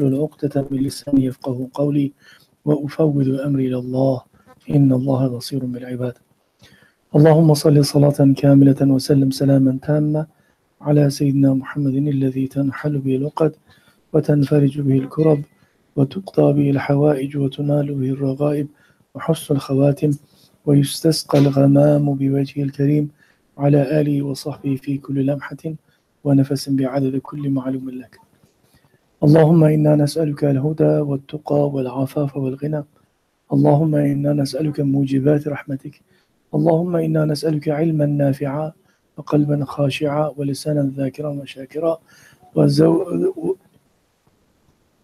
عقدة من لساني يفقه قولي وأفوض أمري إلى الله إن الله بصير بالعباد. اللهم صل صلاة كاملة وسلم سلاما تاما على سيدنا محمد الذي تنحل به العقد وتنفرج به الكرب وتقضى به الحوائج وتنال به الرغائب وحسن الخواتم ويستسقى الغمام بوجهه الكريم على آله وصحبه في كل لمحة ونفس بعدد كل معلوم لك. اللهم إنا نسألك الهدى والتقى والعفاف والغنى. اللهم إنا نسألك موجبات رحمتك. اللهم إنا نسألك علما نافعا وقلبا خاشعا ولسانا ذاكرا وشاكرا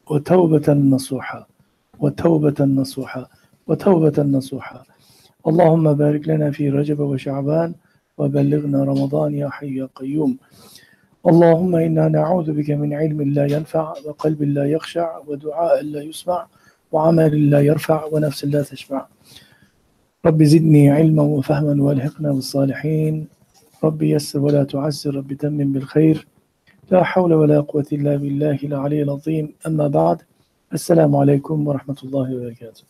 وتوبة نصوحا وتوبة نصوحا. اللهم بارك لنا في رجب وشعبان وبلغنا رمضان يا حي يا قيوم. اللهم إنا نعوذ بك من علم لا ينفع وقلب لا يخشع ودعاء لا يسمع وعمل لا يرفع ونفس لا تشبع. رب زدني علما وفهما والحقنا بالصالحين. رب يسر ولا تعسر. رب تمم بالخير. لا حول ولا قوة إلا بالله العلي العظيم. أما بعد. السلام عليكم ورحمة الله وبركاته.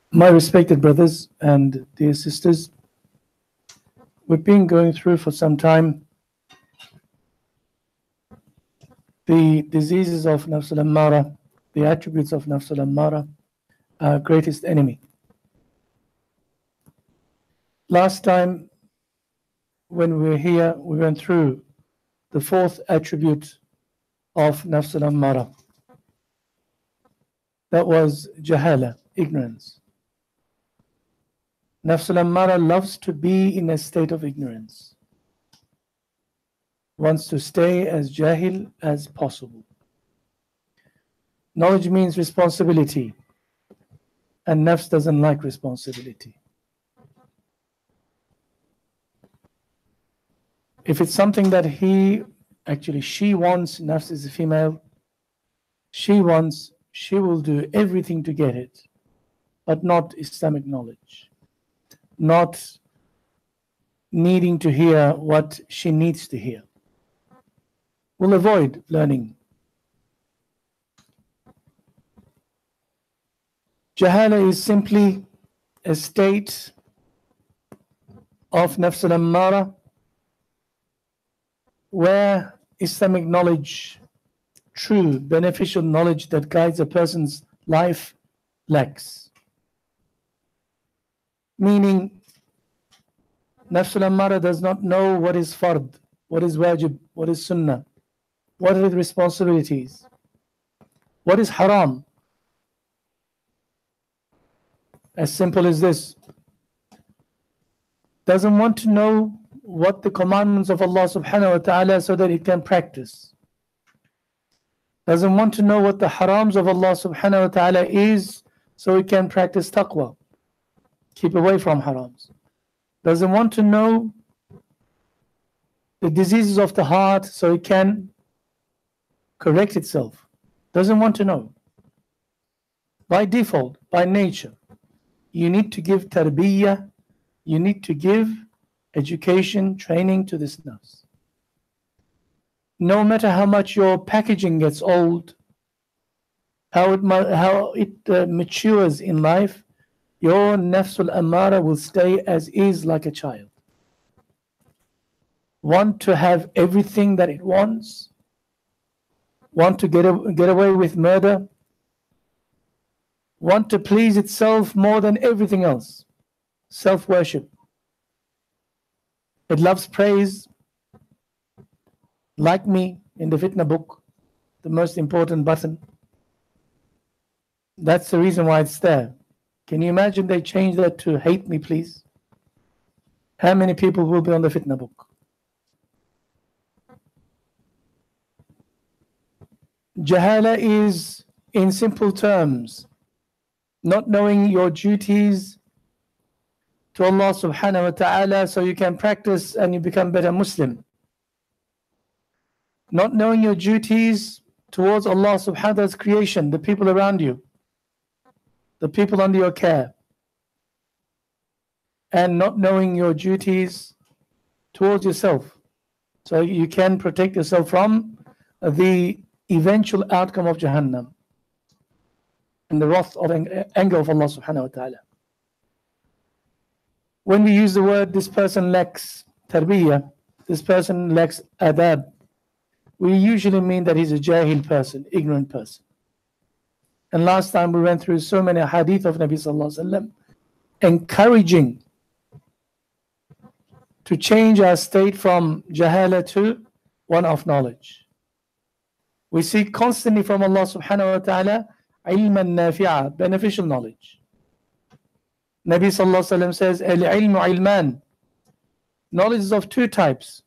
My respected brothers and dear sisters, we've been going through for some time the diseases of Nafs al-Ammara, the attributes of Nafs al-Ammara, our greatest enemy. Last time when we were here, we went through the fourth attribute of Nafs al-Ammara. That was Jahala, ignorance. Nafs al-Ammara loves to be in a state of ignorance, wants to stay as jahil as possible. Knowledge means responsibility, and Nafs doesn't like responsibility. If it's something that she wants, Nafs is a female, she will do everything to get it, but not Islamic knowledge. Not needing to hear what she needs to hear. Will avoid learning. Jahala is simply a state of Nafs al-Ammara where Islamic knowledge, true beneficial knowledge that guides a person's life, lacks. Meaning, Nafs al-Ammara does not know what is fard, what is wajib, what is sunnah, what are the responsibilities, what is haram. As simple as this. Doesn't want to know what the commandments of Allah subhanahu wa ta'ala so that it can practice. Doesn't want to know what the harams of Allah subhanahu wa ta'ala is so it can practice taqwa. Keep away from harams. Doesn't want to know the diseases of the heart so it can correct itself. Doesn't want to know. By default, by nature, you need to give tarbiyah, you need to give education, training to this nafs. No matter how much your packaging gets old, how it matures in life, your Nafs al-Ammara will stay as is like a child. Want to have everything that it wants, want to get away with murder, want to please itself more than everything else, self-worship. It loves praise, like me in the fitna book, the most important button. That's the reason why it's there. Can you imagine they change that to hate me, please? How many people will be on the fitna book? Jahala is, in simple terms, not knowing your duties to Allah subhanahu wa ta'ala so you can practice and you become better Muslim. Not knowing your duties towards Allah subhanahu wa ta'ala's creation, the people around you, the people under your care, and not knowing your duties towards yourself, so you can protect yourself from the eventual outcome of Jahannam and the wrath of anger of Allah subhanahu wa ta'ala. When we use the word this person lacks tarbiyah, this person lacks adab, we usually mean that he's a jahil person, ignorant person. And last time we went through so many hadith of Nabi sallallahu alaihi wasallam encouraging to change our state from jahala to one of knowledge. We seek constantly from Allah subhanahu wa ta'ala ilman nafi'a, beneficial knowledge. Nabi sallallahu alaihi wasallam says, al-ilmu ilman. Knowledge is of two types.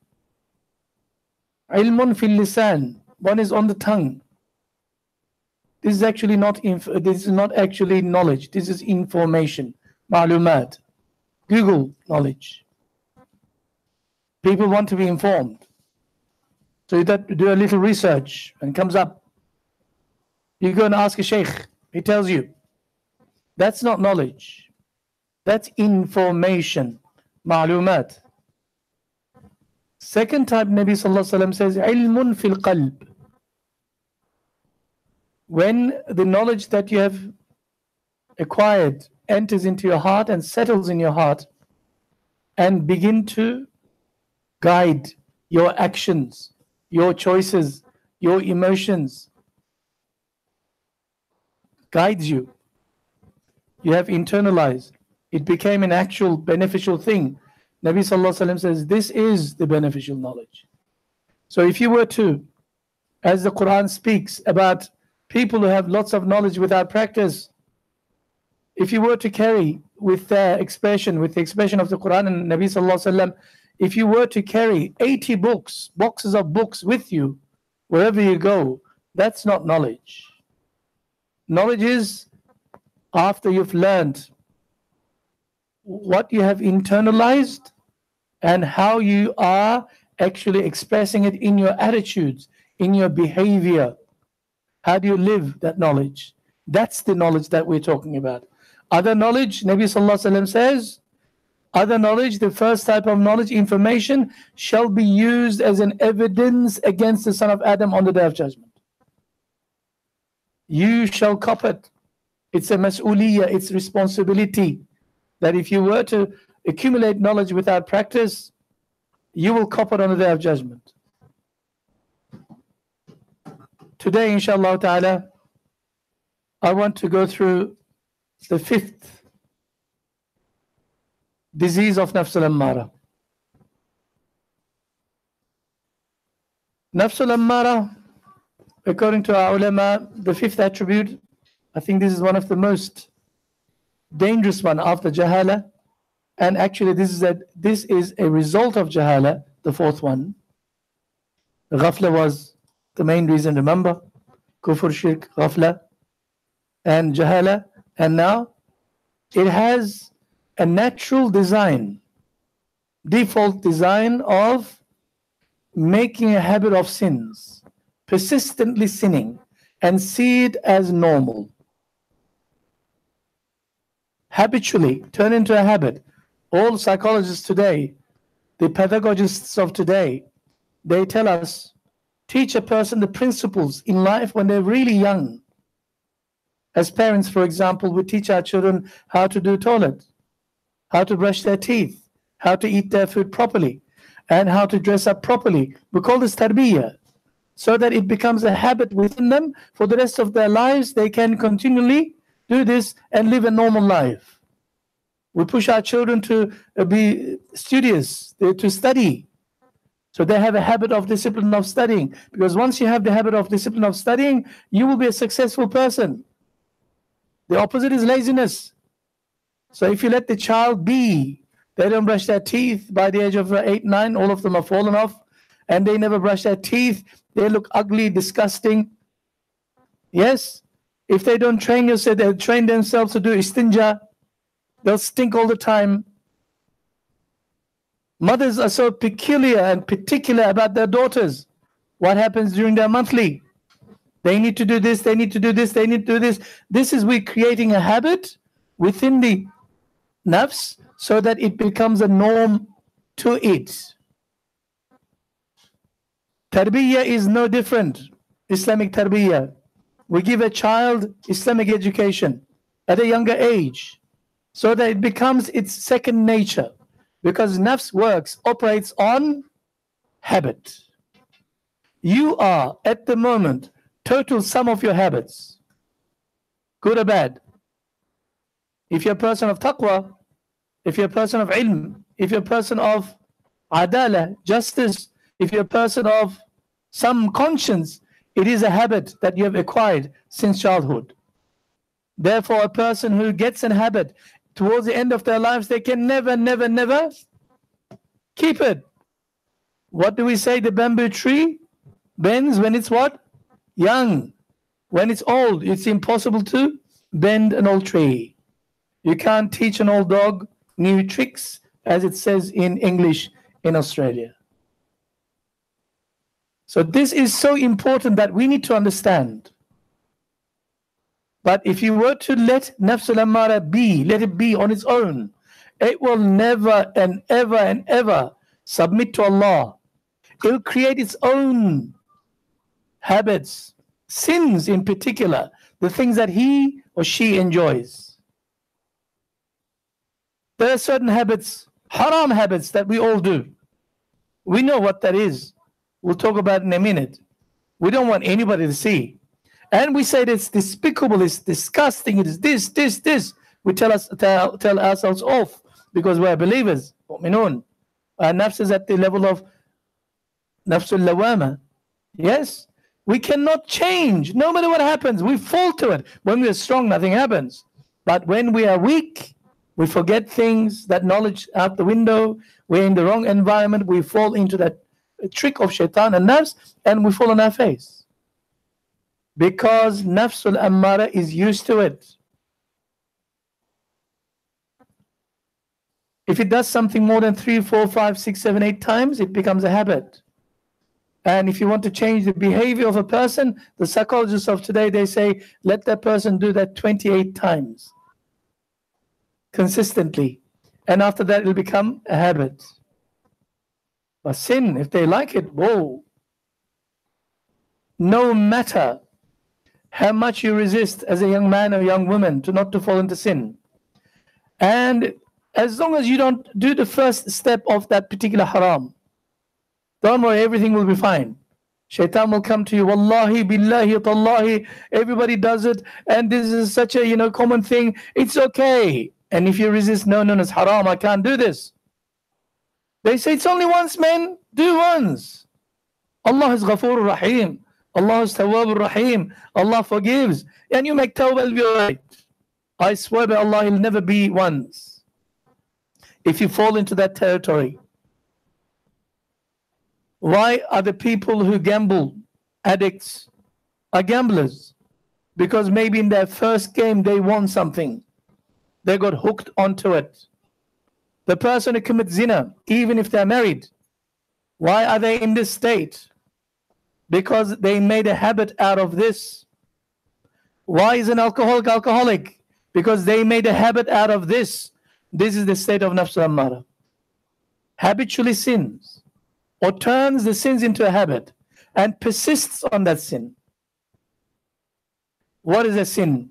Ilmun fil lisan, one is on the tongue. This is actually not actually knowledge. This is information, ma'lumat. Google knowledge. People want to be informed, so you do a little research and comes up. You go and ask a Sheikh, he tells you. That's not knowledge. That's information, ma'lumat. Second type, Nabi sallallahu alaihi wasallam says, ilmun fil qalb. When the knowledge that you have acquired enters into your heart and settles in your heart and begin to guide your actions, your choices, your emotions, guides you. You have internalized. It became an actual beneficial thing. Nabi sallallahu alaihi wasallam says this is the beneficial knowledge. So if you were to, as the Quran speaks about people who have lots of knowledge without practice, if you were to carry with the expression of the Quran and Nabi sallallahu alaihi wasallam, if you were to carry 80 boxes of books with you wherever you go, that's not knowledge. Knowledge is after you've learned what you have internalized and how you are actually expressing it in your attitudes, in your behavior. How do you live that knowledge? That's the knowledge that we're talking about. Other knowledge, Nabi sallallahu alaihi wasallam says, other knowledge, the first type of knowledge, information, shall be used as an evidence against the son of Adam on the day of judgment. You shall cop it. It's a mas'uliyah, it's responsibility. That if you were to accumulate knowledge without practice, you will cop it on the day of judgment. Today, inshallah ta'ala, I want to go through the fifth disease of Nafs al-Ammara. Nafs al-Ammara, according to our ulama, the fifth attribute, I think this is one of the most dangerous one after jahala, and actually this is a result of jahala, the fourth one. Ghafla was the main reason, remember? Kufr, shirk, ghafla, and jahala. And now it has a natural design, default design of making a habit of sins, persistently sinning, and see it as normal. Habitually turn into a habit. All psychologists today, the pedagogists of today, they tell us, teach a person the principles in life when they're really young. As parents, for example, we teach our children how to do toilet, how to brush their teeth, how to eat their food properly, and how to dress up properly. We call this tarbiyah, so that it becomes a habit within them. For the rest of their lives, they can continually do this and live a normal life. We push our children to be studious, to study. So they have a habit of discipline of studying. Because once you have the habit of discipline of studying, you will be a successful person. The opposite is laziness. So if you let the child be, they don't brush their teeth by the age of 8, 9, all of them are fallen off, and they never brush their teeth, they look ugly, disgusting. Yes? If they don't train yourself, they train themselves to do istinja, they'll stink all the time. Mothers are so peculiar and particular about their daughters. What happens during their monthly? They need to do this, they need to do this, they need to do this. This is we creating a habit within the nafs so that it becomes a norm to it. Tarbiyah is no different. Islamic tarbiyah. We give a child Islamic education at a younger age so that it becomes its second nature, because nafs operates on habit. You are at the moment total sum of your habits, good or bad. If you're a person of taqwa, if you're a person of ilm, if you're a person of adala, justice, if you're a person of some conscience, it is a habit that you have acquired since childhood. Therefore, a person who gets a habit towards the end of their lives, they can never, never, never keep it. What do we say? The bamboo tree bends when it's what? Young. When it's old, it's impossible to bend an old tree. You can't teach an old dog new tricks, as it says in English in Australia. So this is so important that we need to understand. But if you were to let Nafsul Ammara be, let it be on its own, it will never and ever submit to Allah. It will create its own habits, sins in particular, the things that he or she enjoys. There are certain habits, haram habits, that we all do. We know what that is. We'll talk about it in a minute. We don't want anybody to see. And we say that it's despicable, it's disgusting, it is this. We tell ourselves off because we're believers. Mu'minun. Our nafs is at the level of nafsul lawama. Yes? We cannot change. No matter what happens, we fall to it. When we are strong, nothing happens. But when we are weak, we forget things, that knowledge out the window, we're in the wrong environment, we fall into that trick of shaitan and nafs, and we fall on our face. Because nafsul ammara is used to it. If it does something more than 3, 4, 5, 6, 7, 8 times, it becomes a habit. And if you want to change the behavior of a person, the psychologists of today, they say, let that person do that 28 times consistently. And after that, it'll become a habit. But sin, if they like it, whoa. No matter how much you resist as a young man or young woman not to fall into sin, and as long as you don't do the first step of that particular haram, don't worry, everything will be fine. Shaitan will come to you, wallahi, billahi, tallahi, everybody does it, and this is such a common thing, it's okay. And if you resist, no, it's haram, I can't do this. They say it's only once, man, do once. Allah is Ghafoor Rahim, Allah is Tawwab Rahim, Allah forgives, and you make tawbah, it'll be alright. I swear by Allah, it'll never be once. If you fall into that territory. Why are the people who gamble, addicts, are gamblers? Because maybe in their first game they won something. They got hooked onto it. The person who commits zina, even if they're married, why are they in this state? Because they made a habit out of this. Why is an alcoholic? Because they made a habit out of this. This is the state of nafs ammara. Habitually sins, or turns the sins into a habit and persists on that sin. What is a sin?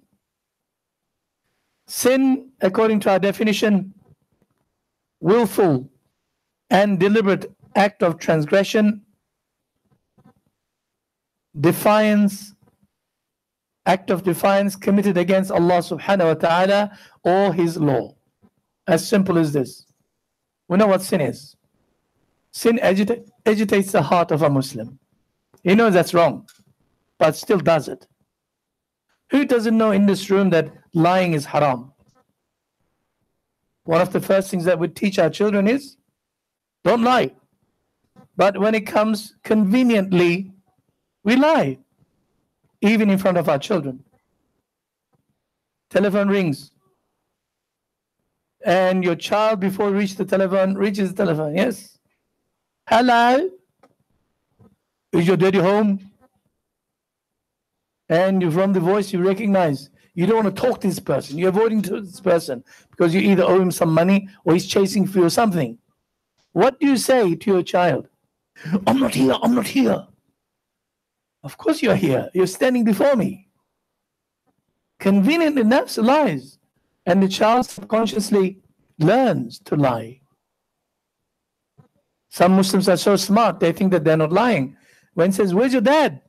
Sin, according to our definition, willful and deliberate act of transgression, defiance, act of defiance committed against Allah subhanahu wa ta'ala or His law. As simple as this. We know what sin is. Sin agitates the heart of a Muslim. He knows that's wrong, but still does it. Who doesn't know in this room that lying is haram? One of the first things that we teach our children is, don't lie. But when it comes conveniently, we lie, even in front of our children. Telephone rings, and your child, before reaches the telephone, yes? Hello? Is your daddy home? And from the voice you recognize, you don't want to talk to this person. You're avoiding this person because you either owe him some money or he's chasing for you or something. What do you say to your child? I'm not here, I'm not here. Of course you're here. You're standing before me. Convenient enough lies. And the child subconsciously learns to lie. Some Muslims are so smart, they think that they're not lying. When it says, where's your dad?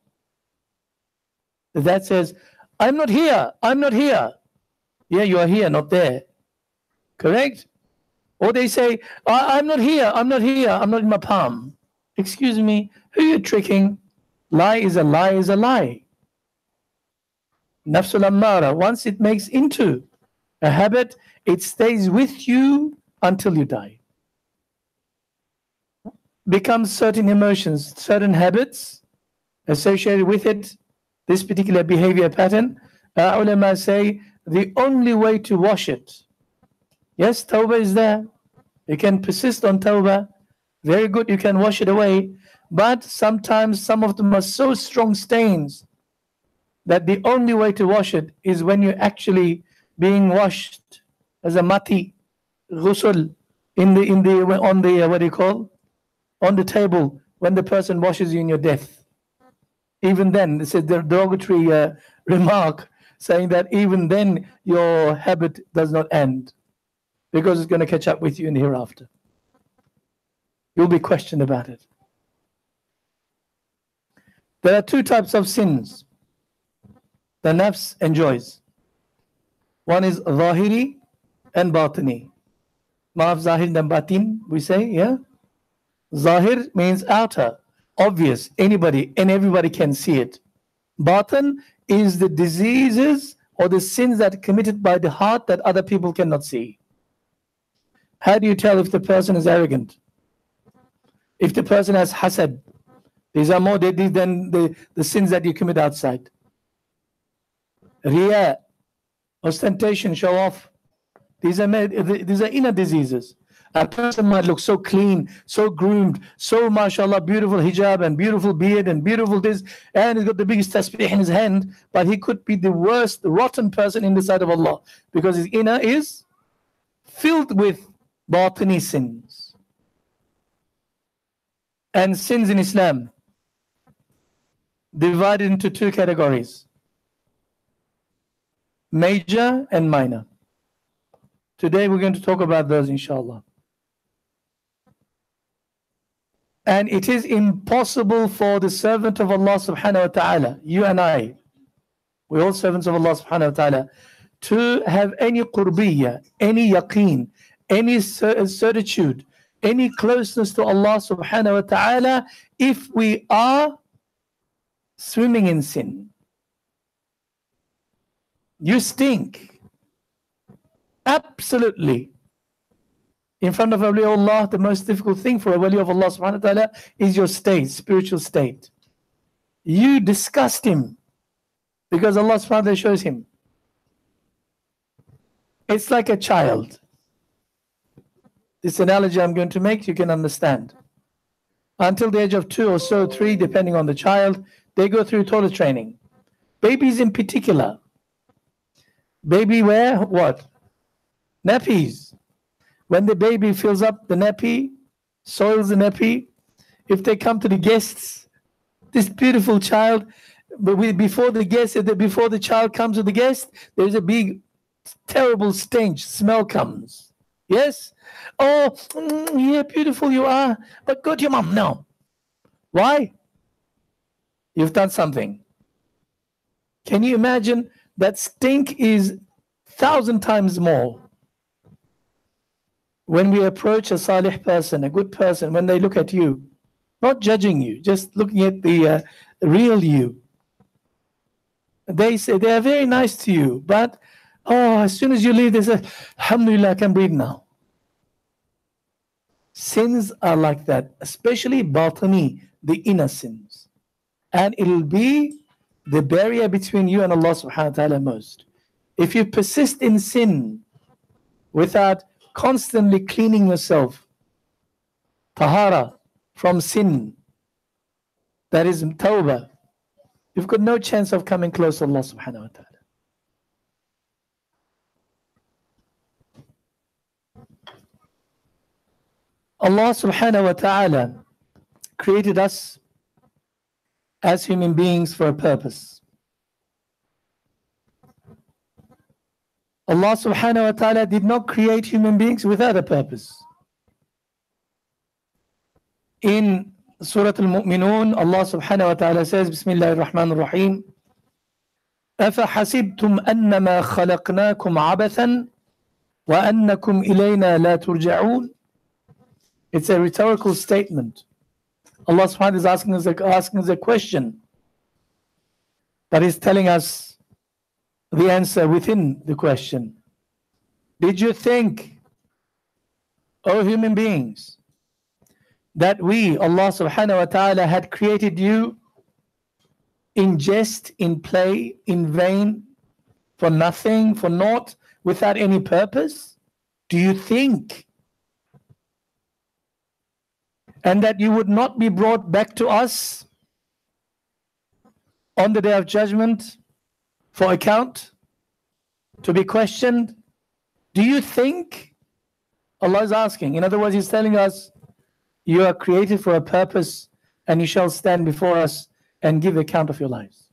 The dad says, I'm not here, I'm not here. Yeah, you are here, not there. Correct? Or they say, I'm not here, I'm not here, I'm not in my palm. Excuse me, who are you tricking? Lie is a lie is a lie. Nafsul Ammara, once it makes into a habit, it stays with you until you die. Becomes certain emotions, certain habits associated with it, this particular behavior pattern. Ulama say the only way to wash it, yes, tawbah is there. You can persist on tawbah. Very good, you can wash it away. But sometimes some of them are so strong stains that the only way to wash it is when you're actually being washed as a mati, ghusl, on the what do you call? On the table when the person washes you in your death. Even then, this is the derogatory remark saying that even then your habit does not end because it's going to catch up with you in the hereafter. You'll be questioned about it. There are two types of sins the nafs enjoys. One is zahiri and batini. Maaf zahir and batin, we say, yeah? Zahir means outer, obvious, anybody and everybody can see it. Batin is the diseases or the sins that are committed by the heart that other people cannot see. How do you tell if the person is arrogant? If the person has hasad, these are more deadly than the sins that you commit outside. Riya, ostentation, show off. These are inner diseases. A person might look so clean, so groomed, so mashallah, beautiful hijab and beautiful beard and beautiful this, and he's got the biggest tasbih in his hand, but he could be the worst, rotten person in the sight of Allah because his inner is filled with batini sins. And sins in Islam divided into two categories: major and minor. Today we're going to talk about those, inshallah. And it is impossible for the servant of Allah subhanahu wa ta'ala, you and I, we're all servants of Allah subhanahu wa ta'ala, to have any qurbiyya, any yaqeen, any certitude, any closeness to Allah subhanahu wa ta'ala if we are swimming in sin. You stink. Absolutely. In front of awliyaullah, the most difficult thing for a wali of Allah subhanahu wa ta'ala is your state, spiritual state. You disgust him because Allah subhanahu wa ta'ala shows him. It's like a child. This analogy I'm going to make, you can understand. Until the age of 2 or so, 3, depending on the child, they go through toilet training. Babies in particular. Baby wear what? Nappies. When the baby fills up the nappy, soils the nappy, if they come to the guests, this beautiful child, before the child comes to the guest, there's a big, terrible stench, smell comes. Yes? Oh, yeah, beautiful you are, but go to your mom. No. Why? You've done something. Can you imagine that stink is 1,000 times more? When we approach a salih person, a good person, when they look at you, not judging you, just looking at the real you, they say they are very nice to you, but as soon as you leave, they say, Alhamdulillah, I can breathe now. Sins are like that, especially batini, the inner sins. And it will be the barrier between you and Allah subhanahu wa ta'ala most. If you persist in sin without constantly cleaning yourself, tahara, from sin, that is tawbah, you've got no chance of coming close to Allah subhanahu wa ta'ala. Allah subhanahu wa ta'ala created us as human beings for a purpose. Allah subhanahu wa ta'ala did not create human beings without a purpose. In Surah Al-Mu'minun, Allah subhanahu wa ta'ala says, Bismillah ar-Rahman ar-Rahim, أَفَحَسِبْتُمْ أَنَّمَا خَلَقْنَاكُمْ عَبَثًا وَأَنَّكُمْ إِلَيْنَا لَا تُرْجَعُونَ. It's a rhetorical statement. Allah subhanahu wa ta'ala is asking us a question, but is telling us the answer within the question. Did you think, O human beings, that we, Allah subhanahu wa ta'ala, had created you in jest, in play, in vain, for nothing, for naught, without any purpose? Do you think? And that you would not be brought back to us on the day of judgment for account, to be questioned? Do you think? Allah is asking. In other words, He's telling us, you are created for a purpose and you shall stand before us and give account of your lives.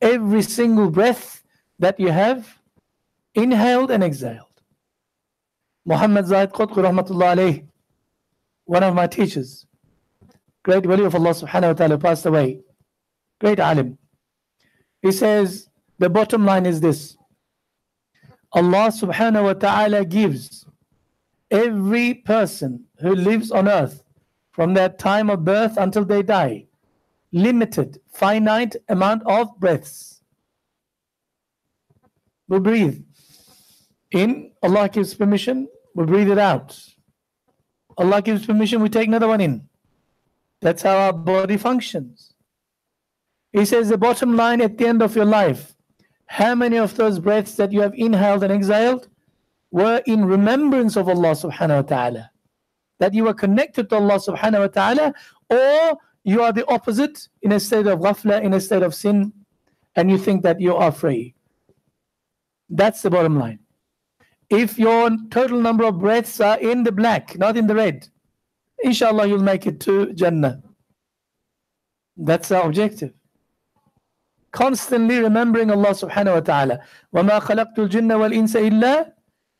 Every single breath that you have, inhaled and exhaled. Muhammad Zaid Qutb rahmatullah alayh, one of my teachers, great wali of Allah subhanahu wa ta'ala, passed away, great alim. He says, the bottom line is this: Allah subhanahu wa ta'ala gives every person who lives on earth, from their time of birth until they die, limited, finite amount of breaths. We breathe in, Allah gives permission, we breathe it out. Allah gives permission, we take another one in. That's how our body functions. He says the bottom line at the end of your life, how many of those breaths that you have inhaled and exhaled were in remembrance of Allah subhanahu wa ta'ala? That you were connected to Allah subhanahu wa ta'ala, or you are the opposite, in a state of ghafla, in a state of sin, and you think that you are free. That's the bottom line. If your total number of breaths are in the black, not in the red, inshallah you'll make it to Jannah. That's our objective. Constantly remembering Allah subhanahu wa ta'ala. وَمَا خَلَقْتُ الْجِنَّ وَالْإِنسَ إِلَّا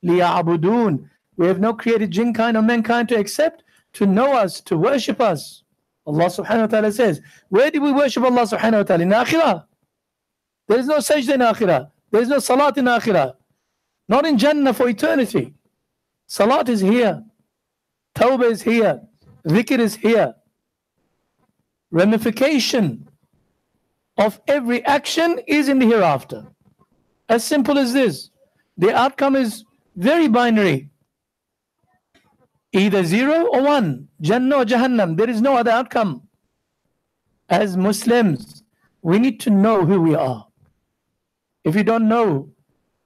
لِيَعْبُدُونَ. We have not created jinn kind or mankind to accept, to know us, to worship us. Allah subhanahu wa ta'ala says, where do we worship Allah subhanahu wa ta'ala? In akhirah. There is no sajda in akhirah. There is no salat in akhirah. Not in Jannah for eternity. Salat is here. Tawbah is here. Dhikr is here. Ramification of every action is in the hereafter. As simple as this. The outcome is very binary. Either 0 or 1. Jannah or Jahannam. There is no other outcome. As Muslims, we need to know who we are. If you don't know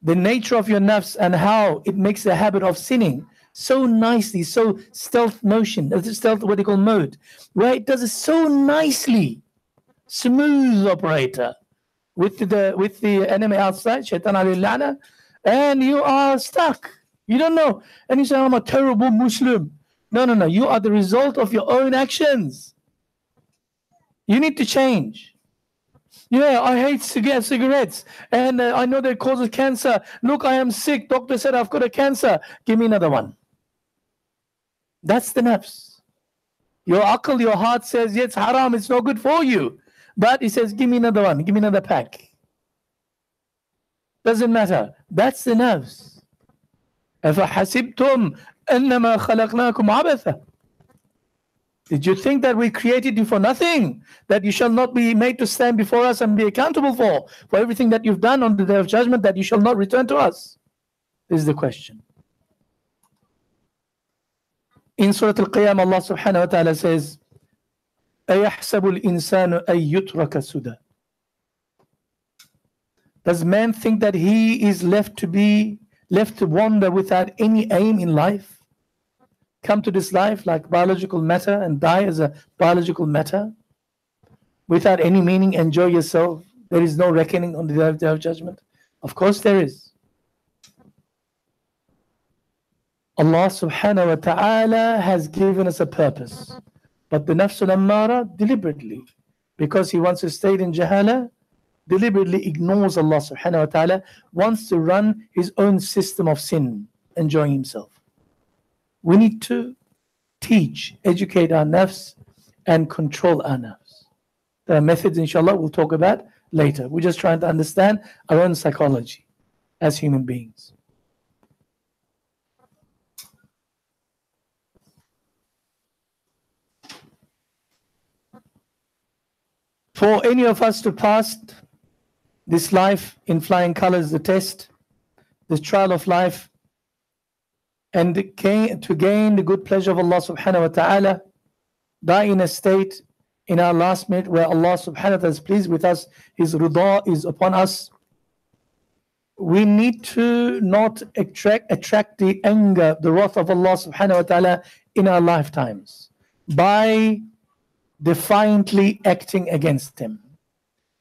the nature of your nafs and how it makes the habit of sinning so nicely, so stealth motion, stealth what they call mode, where it does it so nicely, smooth operator, with the enemy outside, shaitan alayhi la'na, and you are stuck. You don't know. And you say, I'm a terrible Muslim. No. You are the result of your own actions. You need to change. Yeah, I hate cigarettes. And I know that it causes cancer. Look, I am sick. Doctor said I've got a cancer. Give me another one. That's the nafs. Your aql, your heart says, yeah, it's haram. It's no good for you. But it says, give me another one. Give me another pack. Doesn't matter. That's the nafs. أَفَحَسِبْتُمْ أَنَّمَا خَلَقْنَاكُمْ عَبَثًا. Did you think that we created you for nothing? That you shall not be made to stand before us and be accountable for everything that you've done on the day of judgment, that you shall not return to us? This is the question. In Surah Al-Qiyam, Allah subhanahu wa ta'ala says, أَيَحْسَبُ الْإِنسَانُ أَن يُتْرَكَ سُدًى. Does man think that he is left to wander without any aim in life? Come to this life like biological matter and die as a biological matter without any meaning, enjoy yourself? There is no reckoning on the day of judgment. Of course there is. Allah subhanahu wa ta'ala has given us a purpose. But the nafs al-ammara deliberately, because he wants to stay in jahala, deliberately ignores Allah subhanahu wa ta'ala, wants to run his own system of sin, enjoying himself. We need to teach, educate our nafs and control our nafs. There are methods, inshallah, we'll talk about later. We're just trying to understand our own psychology as human beings. For any of us to pass this life in flying colors, the test, this trial of life, and to gain the good pleasure of Allah subhanahu wa ta'ala, die in a state in our last minute where Allah subhanahu wa ta'ala is pleased with us, His rida is upon us, we need to not attract the anger, the wrath of Allah subhanahu wa ta'ala in our lifetimes by defiantly acting against Him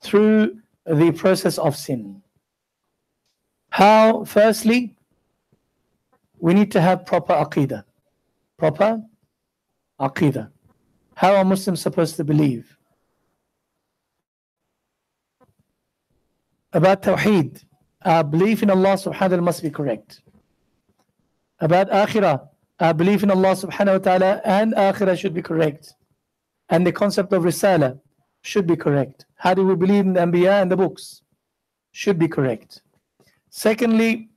through the process of sin. How? Firstly, we need to have proper aqidah. Proper aqidah. How are Muslims supposed to believe? About Tawheed, our belief in Allah subhanahu wa ta'ala must be correct. About Akhirah, our belief in Allah subhanahu wa ta'ala and Akhirah should be correct. And the concept of Risala should be correct. How do we believe in the Anbiya and the books? Should be correct. Secondly,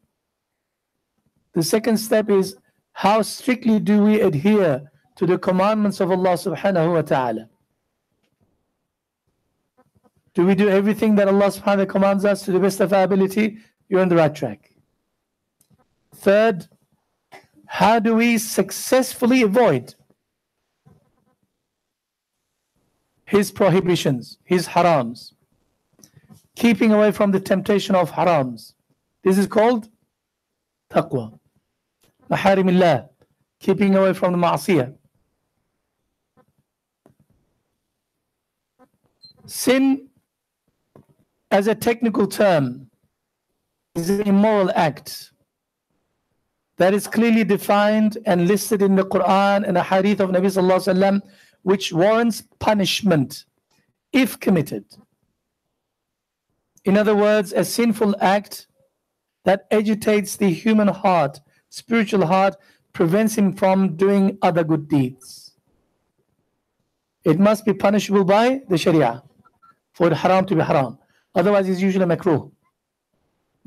the second step is how strictly do we adhere to the commandments of Allah subhanahu wa ta'ala? Do we do everything that Allah subhanahu wa ta'ala commands us to the best of our ability? You're on the right track. Third, how do we successfully avoid His prohibitions, His harams, keeping away from the temptation of harams? This is called taqwa. Maharimillah, keeping away from the ma'asiyah. Sin, as a technical term, is an immoral act that is clearly defined and listed in the Quran and a hadith of Nabi sallallahu alaihi wasallam, which warrants punishment if committed. In other words, a sinful act that agitates the human heart, spiritual heart, prevents him from doing other good deeds. It must be punishable by the Sharia for the haram to be haram. Otherwise, it's usually makruh.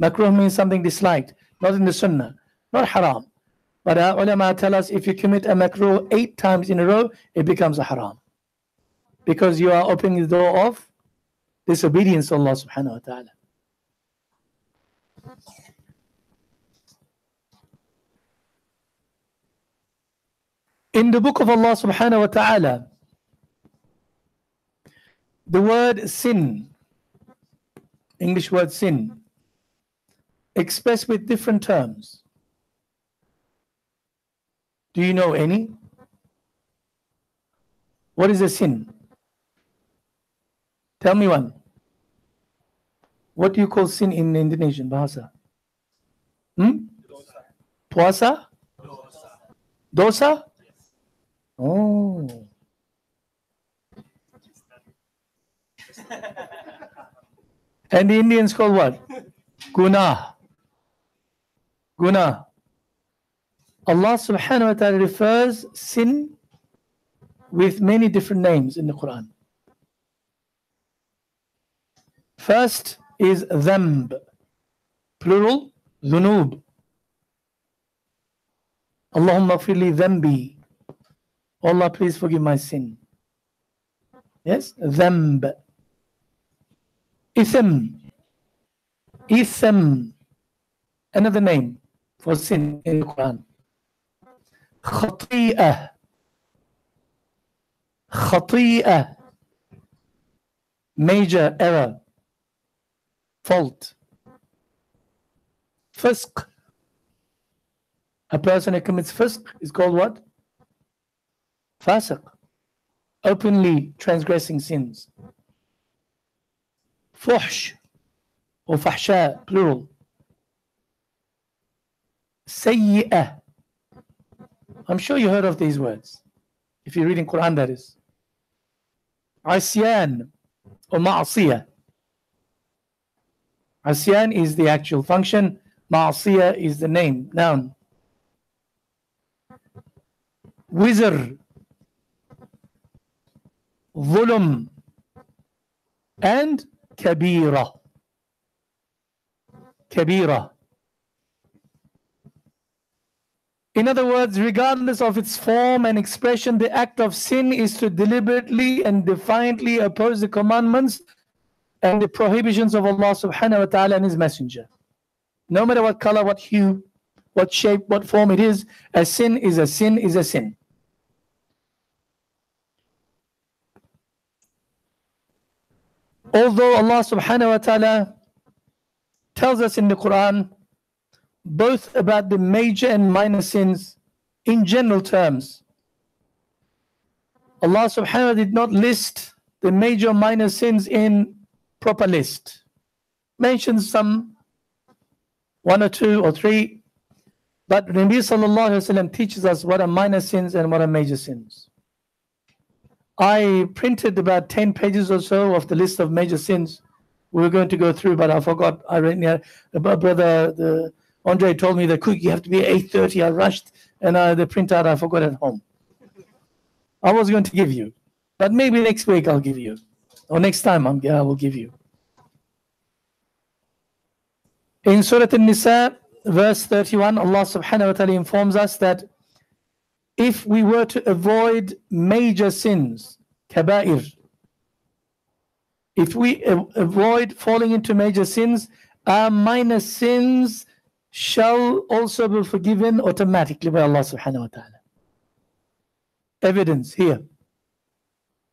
Makruh means something disliked, not in the sunnah, not haram. But our ulama tell us if you commit a makruh 8 times in a row, it becomes a haram. Because you are opening the door of disobedience to Allah subhanahu wa ta'ala. In the book of Allah subhanahu wa ta'ala, the word sin, English word sin, expressed with different terms. Do you know any? What is a sin? Tell me one. What do you call sin in Indonesian bahasa? Puasa? Dosa? Oh. And the Indians call what? Gunah. Gunah. Allah subhanahu wa ta'ala refers sin with many different names in the Quran. First is dhanb, plural, dhunub. Allahumma ghfirli dhanbi. Allah, please forgive my sin. Yes, dhanb. Ithm. Ithm. Another name for sin in the Quran. Khati'ah. Khati'ah. Major error. Fault. Fisq. A person who commits fisq is called what? Fasiq. Openly transgressing sins. Fuhsh or fahsha, plural. Sayyi'ah. I'm sure you heard of these words. If you read in Quran, that is. Asyan or ma'asiyah. Asyan is the actual function. Ma'asiyah is the name, noun. Wizr, zulum, and kabira. Kabira. In other words, regardless of its form and expression, the act of sin is to deliberately and defiantly oppose the commandments and the prohibitions of Allah subhanahu wa ta'ala and His Messenger. No matter what color, what hue, what shape, what form it is, a sin is a sin is a sin. Although Allah subhanahu wa ta'ala tells us in the Quran both about the major and minor sins in general terms, Allah subhanahu wa ta'ala did not list the major minor sins in proper list. Mentions some, one or two or three, but Nabi sallallahu alaihi wasallam teaches us what are minor sins and what are major sins. I printed about 10 pages or so of the list of major sins we were going to go through, but I forgot. I read near brother Andre told me that you have to be at 8:30. I rushed and the printout I forgot at home. I was going to give you, but maybe next week I'll give you, or next time I will give you. In Surah An-Nisa, verse 31, Allah subhanahu wa ta'ala informs us that if we were to avoid major sins, kaba'ir, if we avoid falling into major sins, our minor sins shall also be forgiven automatically by Allah subhanahu wa ta'ala. Evidence here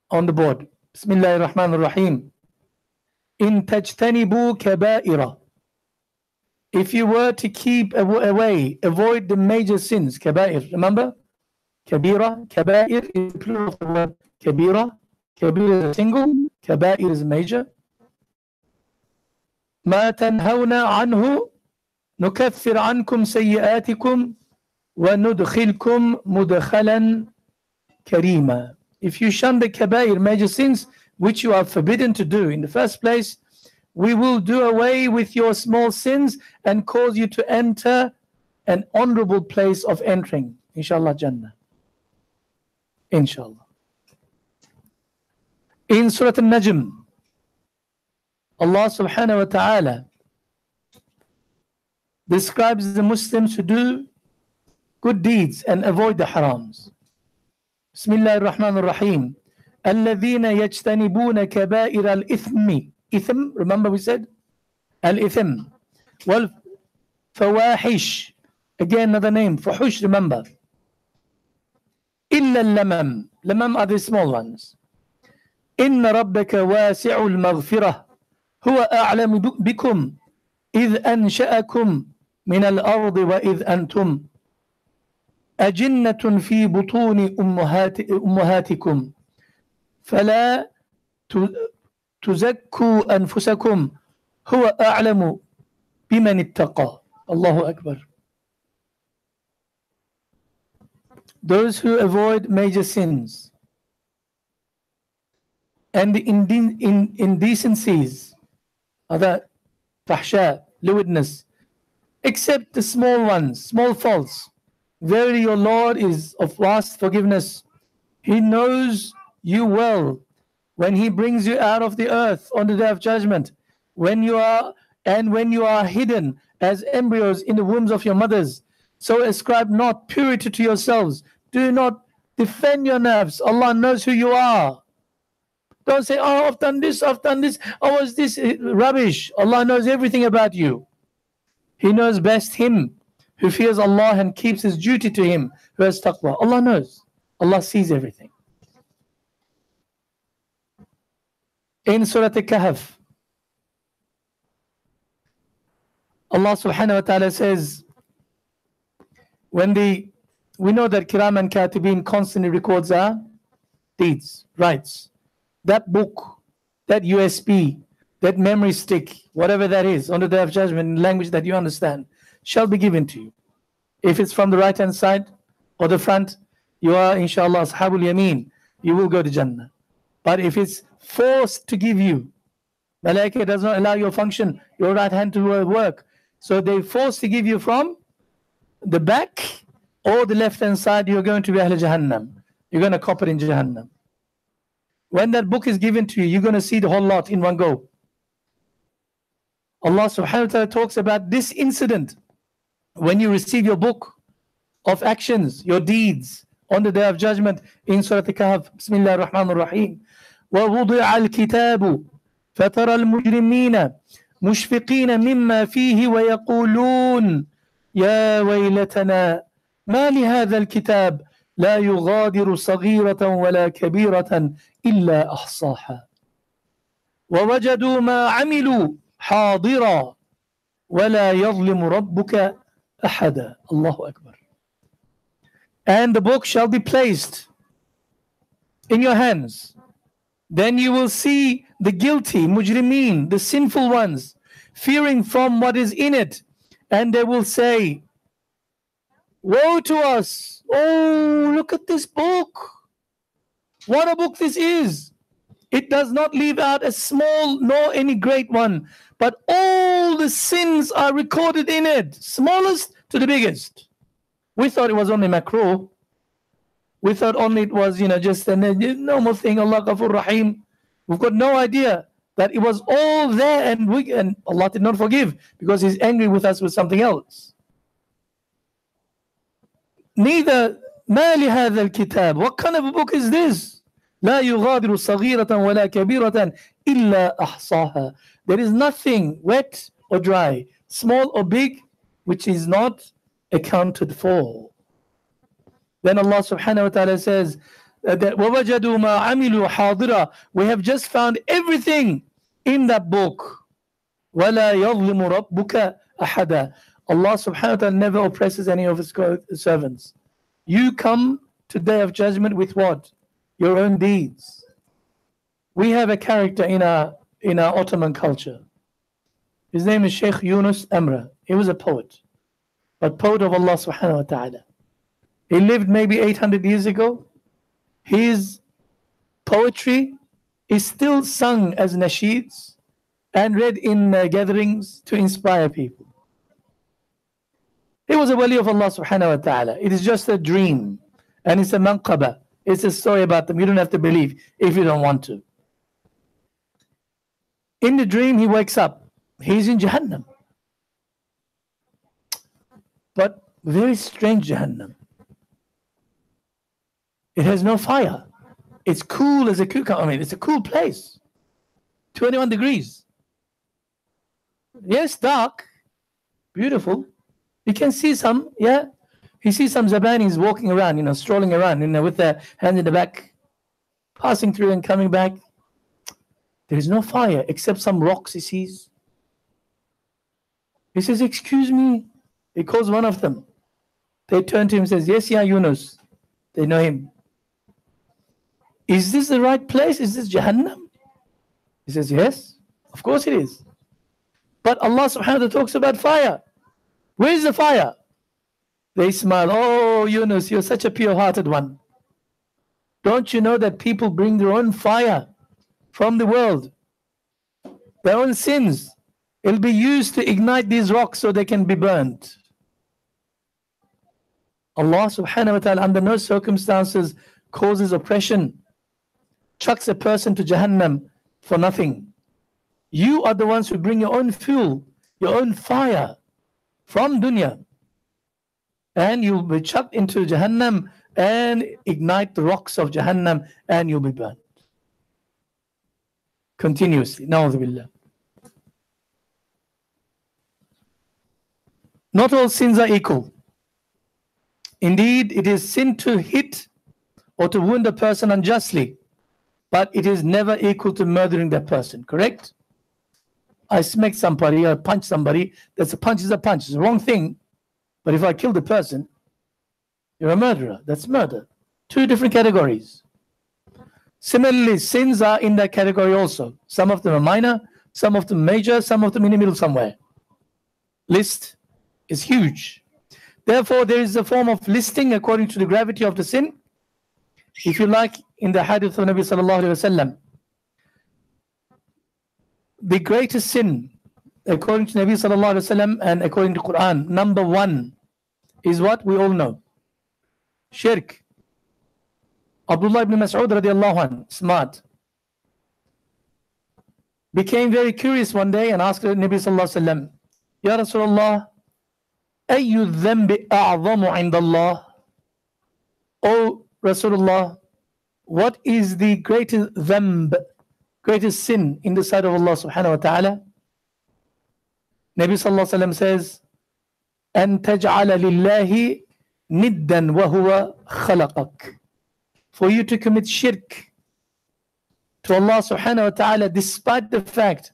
on the board. Bismillahir Rahmanir Rahim. In tajtanibu kaba'ira. If you were to keep away, avoid the major sins, kaba'ir, remember? Kabira, kaba'ir is plural of the word kabira. Kabira is a single, kaba'ir is a major. ما تنهون عنه نكفر عنكم سيئاتكم وندخلكم مدخلا كريما. If you shun the kaba'ir, major sins, which you are forbidden to do in the first place, we will do away with your small sins and cause you to enter an honorable place of entering. Inshallah, Jannah. Inshallah. In Surah An-Najm, Allah subhanahu wa ta'ala describes the Muslims who do good deeds and avoid the harams. Bismillahir Rahmanir Rahim. الذين يجتنبون كبائر الإثم. Ithm, remember we said? Al-Ithm. Wal-Fawahish. Again, another name. Fahush, remember. Illa al-Lamam. Lamam are the small ones. Inna rabbaka wasi'u al-maghfirah. Huwa a'lamu bikum. إذ أنشأكم من الأرض وإذ أنتم أجنة في بطون أمهاتكم فلا تزكوا أنفسكم هو أعلم بمن اتقى. Allahu Akbar. Those who avoid major sins and the indecencies, other fahsha, lewdness, except the small ones, small faults. Verily your Lord is of vast forgiveness. He knows you well when He brings you out of the earth on the day of judgment, when you are hidden as embryos in the wombs of your mothers. So ascribe not purity to yourselves. Do not defend your nafs. Allah knows who you are. Don't say, oh, I've done this, I was this. Rubbish. Allah knows everything about you. He knows best him who fears Allah and keeps his duty to Him, who has taqwa. Allah knows. Allah sees everything. In Surah Al-Kahf, Allah subhanahu wa ta'ala says, we know that Kiram and Katibin constantly records our deeds, rights. That book, that USB, that memory stick, whatever that is, on the day of judgment in language that you understand, shall be given to you. If it's from the right hand side or the front, you are inshallah ashabul yameen, you will go to Jannah. But if it's forced to give you, Malaika does not allow your function, your right hand to work. So they force to give you from the back or the left hand side, you're going to be Ahl Jahannam. You're going to cop it in Jahannam. When that book is given to you, you're going to see the whole lot in one go. Allah subhanahu wa ta'ala talks about this incident when you receive your book of actions, your deeds on the day of judgment in Surah Al-Kahf. Bismillah ar-Rahman ar-Rahim. وَوُضِعَ الْكِتَابُ فَتَرَى الْمُجْرِمِينَ مُشْفِقِينَ مِمَّا فِيهِ وَيَقُولُونَ يَا وَيْلَتَنَا مَا لِهَذَا الْكِتَابِ لَا يُغَادِرُ صَغِيرَةً وَلَا كَبِيرَةً إِلَّا أَحْصَاهَا وَوَجَدُوا مَا عَمِلُوا حَاضِرًا وَلَا يَظْلِمُ رَبُّكَ أَحَدًا. Allahu Akbar. And the book shall be placed in your hands. Then you will see the guilty, mujrimeen, the sinful ones, fearing from what is in it. And they will say, woe to us. Oh, look at this book. What a book this is. It does not leave out a small nor any great one, but all the sins are recorded in it, smallest to the biggest. We thought it was only makruh. We thought only it was, just a normal thing, Allah Ghafur Rahim. We've got no idea that it was all there, and Allah did not forgive because He's angry with us with something else. Neither, ما لهذا الكتاب, what kind of a book is this? لا يغادر صغيرة ولا كبيرة إلا أحصاها. There is nothing wet or dry, small or big, which is not accounted for. Then Allah subhanahu wa ta'ala says that وَوَجَدُوا مَا عَمِلُوا حَاضِرًا. We have just found everything in that book. وَلَا يَظْلِمُ رَبُّكَ أَحَدًا. Allah subhanahu wa ta'ala never oppresses any of His servants. You come to Day of Judgment with what? Your own deeds. We have a character in our Ottoman culture. His name is Sheikh Yunus Amra. He was a poet, but poet of Allah subhanahu wa ta'ala. He lived maybe 800 years ago. His poetry is still sung as nasheeds and read in gatherings to inspire people. He was a wali of Allah subhanahu wa ta'ala. It is just a dream, and it's a manqaba. It's a story about them. You don't have to believe if you don't want to. In the dream, he wakes up. He's in Jahannam. But very strange Jahannam. It has no fire. It's cool as a cucumber. It's a cool place. 21 degrees. Yes, dark. Beautiful. You can see some, yeah. You see some Zabanis walking around, strolling around, with their hand in the back, passing through and coming back. There is no fire except some rocks he sees. He says, excuse me. He calls one of them. They turn to him and says, yes, yeah, Yunus. They know him. Is this the right place? Is this Jahannam? He says, yes, of course it is. But Allah subhanahu wa ta'ala talks about fire. Where is the fire? They smile. Oh, Yunus, you're such a pure-hearted one. Don't you know that people bring their own fire from the world? Their own sins. It'll be used to ignite these rocks so they can be burnt. Allah subhanahu wa ta'ala under no circumstances causes oppression, chucks a person to Jahannam for nothing. You are the ones who bring your own fuel, your own fire from dunya, and you'll be chucked into Jahannam and ignite the rocks of Jahannam and you'll be burnt continuously. Na'udhu billah. Not all sins are equal. Indeed, it is sin to hit or to wound a person unjustly, but it is never equal to murdering that person, correct? I smack somebody or punch somebody, that's a punch is a punch. It's the wrong thing. But if I kill the person, you're a murderer. That's murder. Two different categories. Similarly, sins are in that category also. Some of them are minor, some of them major, some of them in the middle somewhere. List is huge. Therefore, there is a form of listing according to the gravity of the sin. If you like, in the hadith of Nabi sallallahu alayhi wasallam, the greatest sin, according to Nabi sallallahu alayhi wasallam and according to Quran, number one is what we all know: shirk. Abdullah ibn Mas'ud radiallahu anh, smart, became very curious one day and asked Nabi sallallahu alayhi wasallam, Ya Rasulullah, ayyu dhanbi a'zamu inda Allah? O Rasulullah, what is the greatest dhanb, greatest sin in the sight of Allah subhanahu wa ta'ala? Nabi sallallahu alayhi wasallam says, an taj'ala lillahi niddan wa huwa khalaqak. For you to commit shirk to Allah subhanahu wa ta'ala despite the fact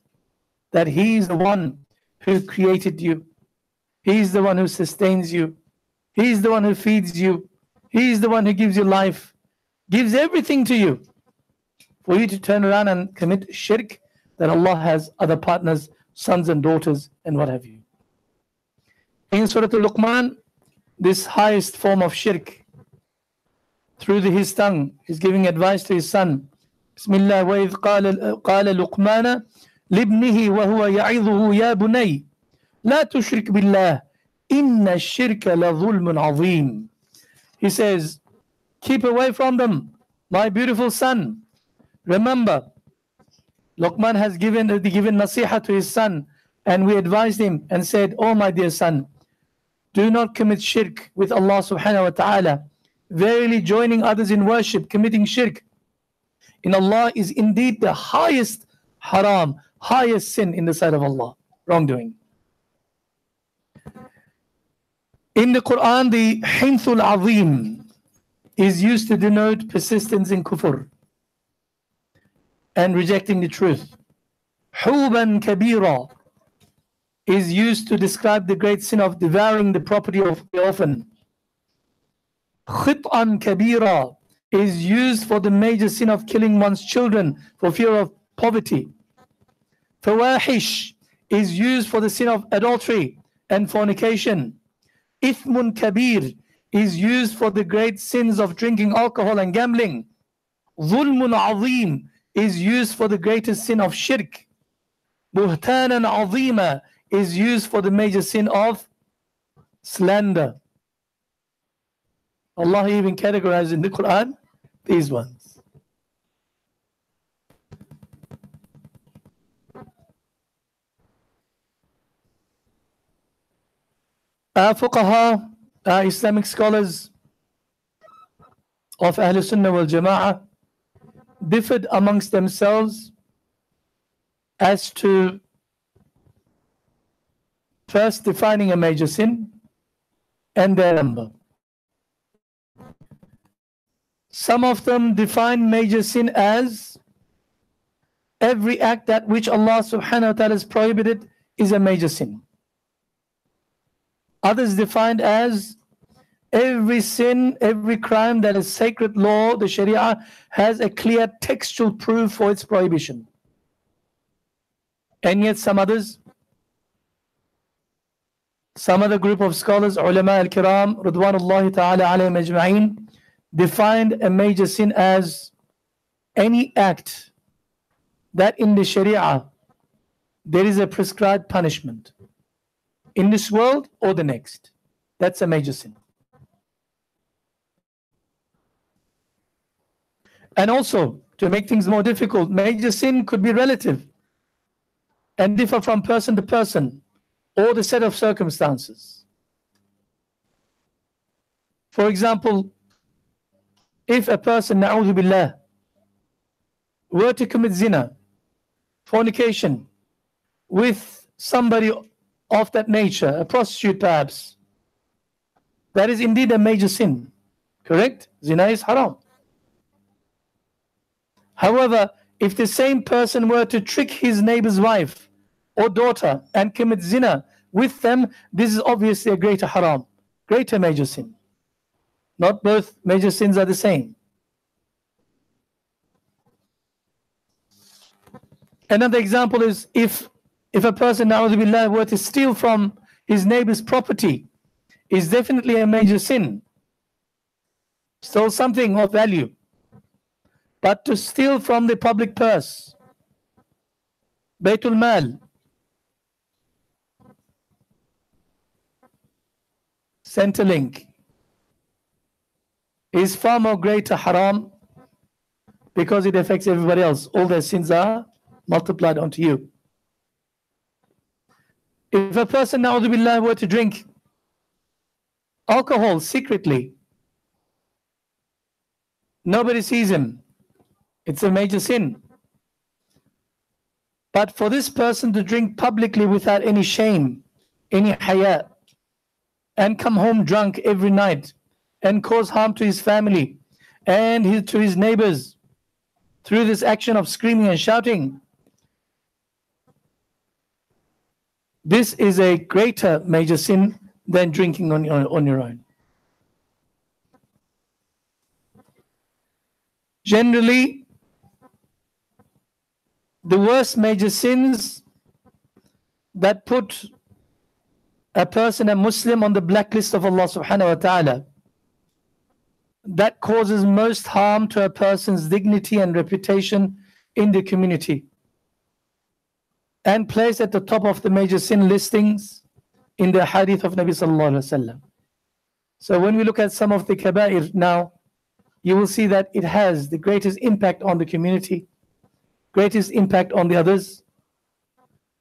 that He is the one who created you. He is the one who sustains you. He is the one who feeds you. He is the one who gives you life, gives everything to you. For you to turn around and commit shirk, that Allah has other partners, sons and daughters and what have you. In Surah Al-Luqman, this highest form of shirk, through his tongue, he's giving advice to his son. Bismillah, وَإِذْ قَالَ لُقْمَانَ لِابْنِهِ وَهُوَ يَعِظُهُ يَا بُنَيَّ لَا تُشْرِكْ بِاللَّهِ إِنَّ الشِّرْكَ لَظُلْمٌ عَظِيمٌ. He says, keep away from them, my beautiful son. Remember, Luqman has given nasiha to his son, and we advised him and said, oh my dear son, do not commit shirk with Allah subhanahu wa ta'ala. Verily joining others in worship, committing shirk in Allah is indeed the highest haram, highest sin in the sight of Allah, wrongdoing. In the Quran, the hinthul azim is used to denote persistence in kufr and rejecting the truth. Huban kabira is used to describe the great sin of devouring the property of the orphan. Khit'an kabira is used for the major sin of killing one's children for fear of poverty. Fawahish is used for the sin of adultery and fornication. Ithmun kabir is used for the great sins of drinking alcohol and gambling. Zulmun azim is used for the greatest sin of shirk. Buhtanan azima is used for the major sin of slander. Allah even categorized in the Quran these ones. Our fuqaha, our Islamic scholars of Ahl Sunnah wal Jama'ah differed amongst themselves as to first defining a major sin and their number. Some of them define major sin as every act that which Allah subhanahu wa ta'ala has prohibited is a major sin. Others defined as every sin, every crime that is sacred law, the Sharia has a clear textual proof for its prohibition. And yet some other group of scholars, ulama al-kiram, Ridwanullahi ta'ala alayhim ajma'in, defined a major sin as any act that in the Sharia there is a prescribed punishment in this world or the next. That's a major sin. And also, to make things more difficult, major sin could be relative and differ from person to person or the set of circumstances. For example, if a person, na'udhu billah, were to commit zina, fornication, with somebody of that nature, a prostitute perhaps, that is indeed a major sin. Correct? Zina is haram. However, if the same person were to trick his neighbor's wife or daughter and commit zina with them, this is obviously a greater haram, greater major sin. Not both major sins are the same. Another example is if a person, na'udhu billah, were to steal from his neighbor's property, is definitely a major sin. Stole something of value, But to steal from the public purse, Baytul Mal, Centrelink, is far more greater haram because it affects everybody else. All their sins are multiplied onto you. If a person, na'udhu billah, were to drink alcohol secretly, nobody sees him, it's a major sin. But for this person to drink publicly without any shame, any haya, and come home drunk every night and cause harm to his family and to his neighbors through this action of screaming and shouting, this is a greater major sin than drinking on your own. Generally, the worst major sins that put a person, a Muslim, on the blacklist of Allah subhanahu wa ta'ala, that causes most harm to a person's dignity and reputation in the community, and placed at the top of the major sin listings in the hadith of Nabi sallallahu alaihi wasallam. So when we look at some of the kaba'ir now, you will see that it has the greatest impact on the community, greatest impact on the others,